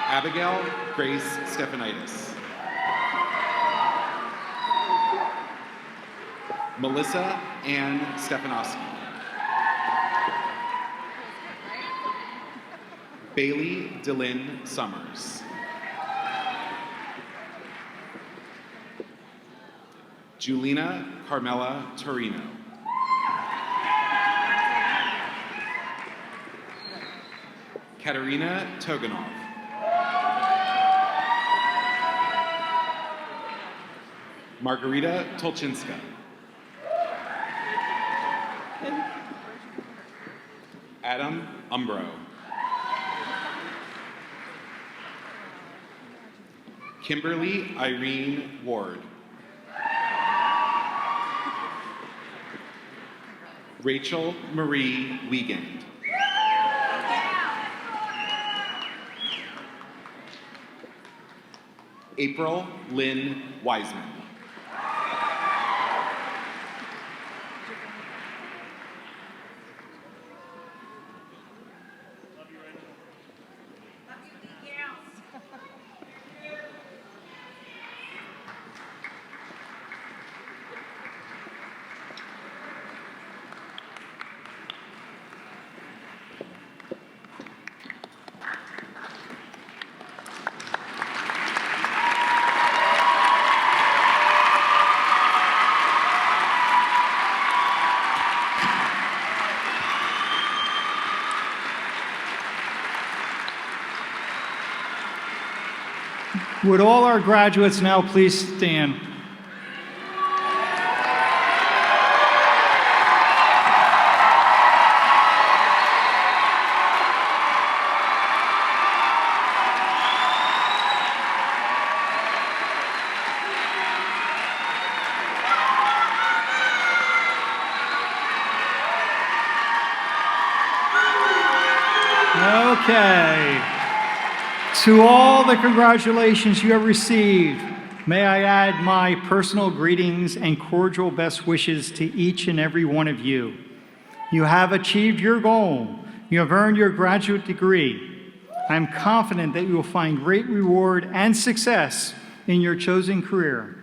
Abigail Grace Stephanitis. Melissa Ann Stefanowski. Bailey Delynn Summers. Julina Carmela Torino. Katerina Toganov. Margarita Tolchinska. Adam Umbro. Kimberly Irene Ward. Rachel Marie Wiegand. April Lynn Wiseman. Would all our graduates now please stand? Okay. To all the congratulations you have received, may I add my personal greetings and cordial best wishes to each and every one of you. You have achieved your goal. You have earned your graduate degree. I am confident that you will find great reward and success in your chosen career.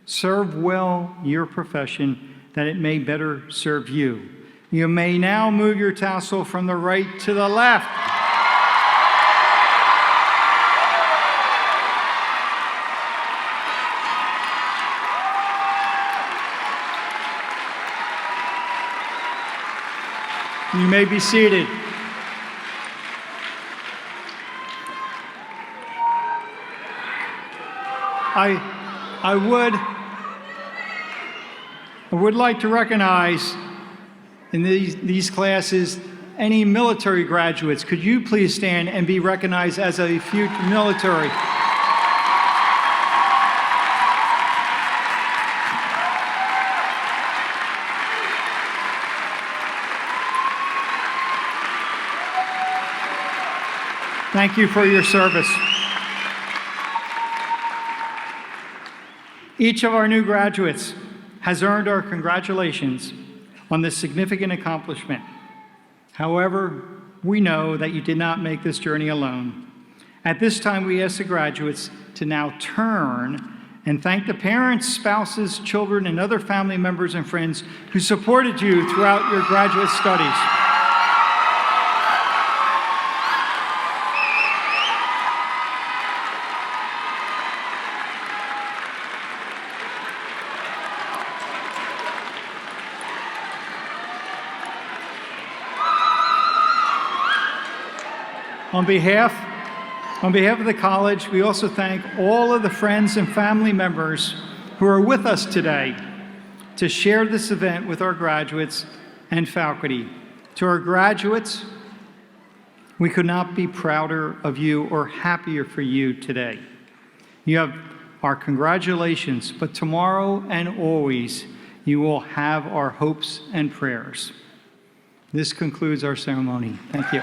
Serve well your profession that it may better serve you. You may now move your tassel from the right to the left. You may be seated. I would like to recognize in these classes any military graduates. Could you please stand and be recognized as a future military? Thank you for your service. Each of our new graduates has earned our congratulations on this significant accomplishment. However, we know that you did not make this journey alone. At this time, we ask the graduates to now turn and thank the parents, spouses, children, and other family members and friends who supported you throughout your graduate studies. On behalf of the college, we also thank all of the friends and family members who are with us today to share this event with our graduates and faculty. To our graduates, we could not be prouder of you or happier for you today. You have our congratulations, but tomorrow and always, you will have our hopes and prayers. This concludes our ceremony. Thank you.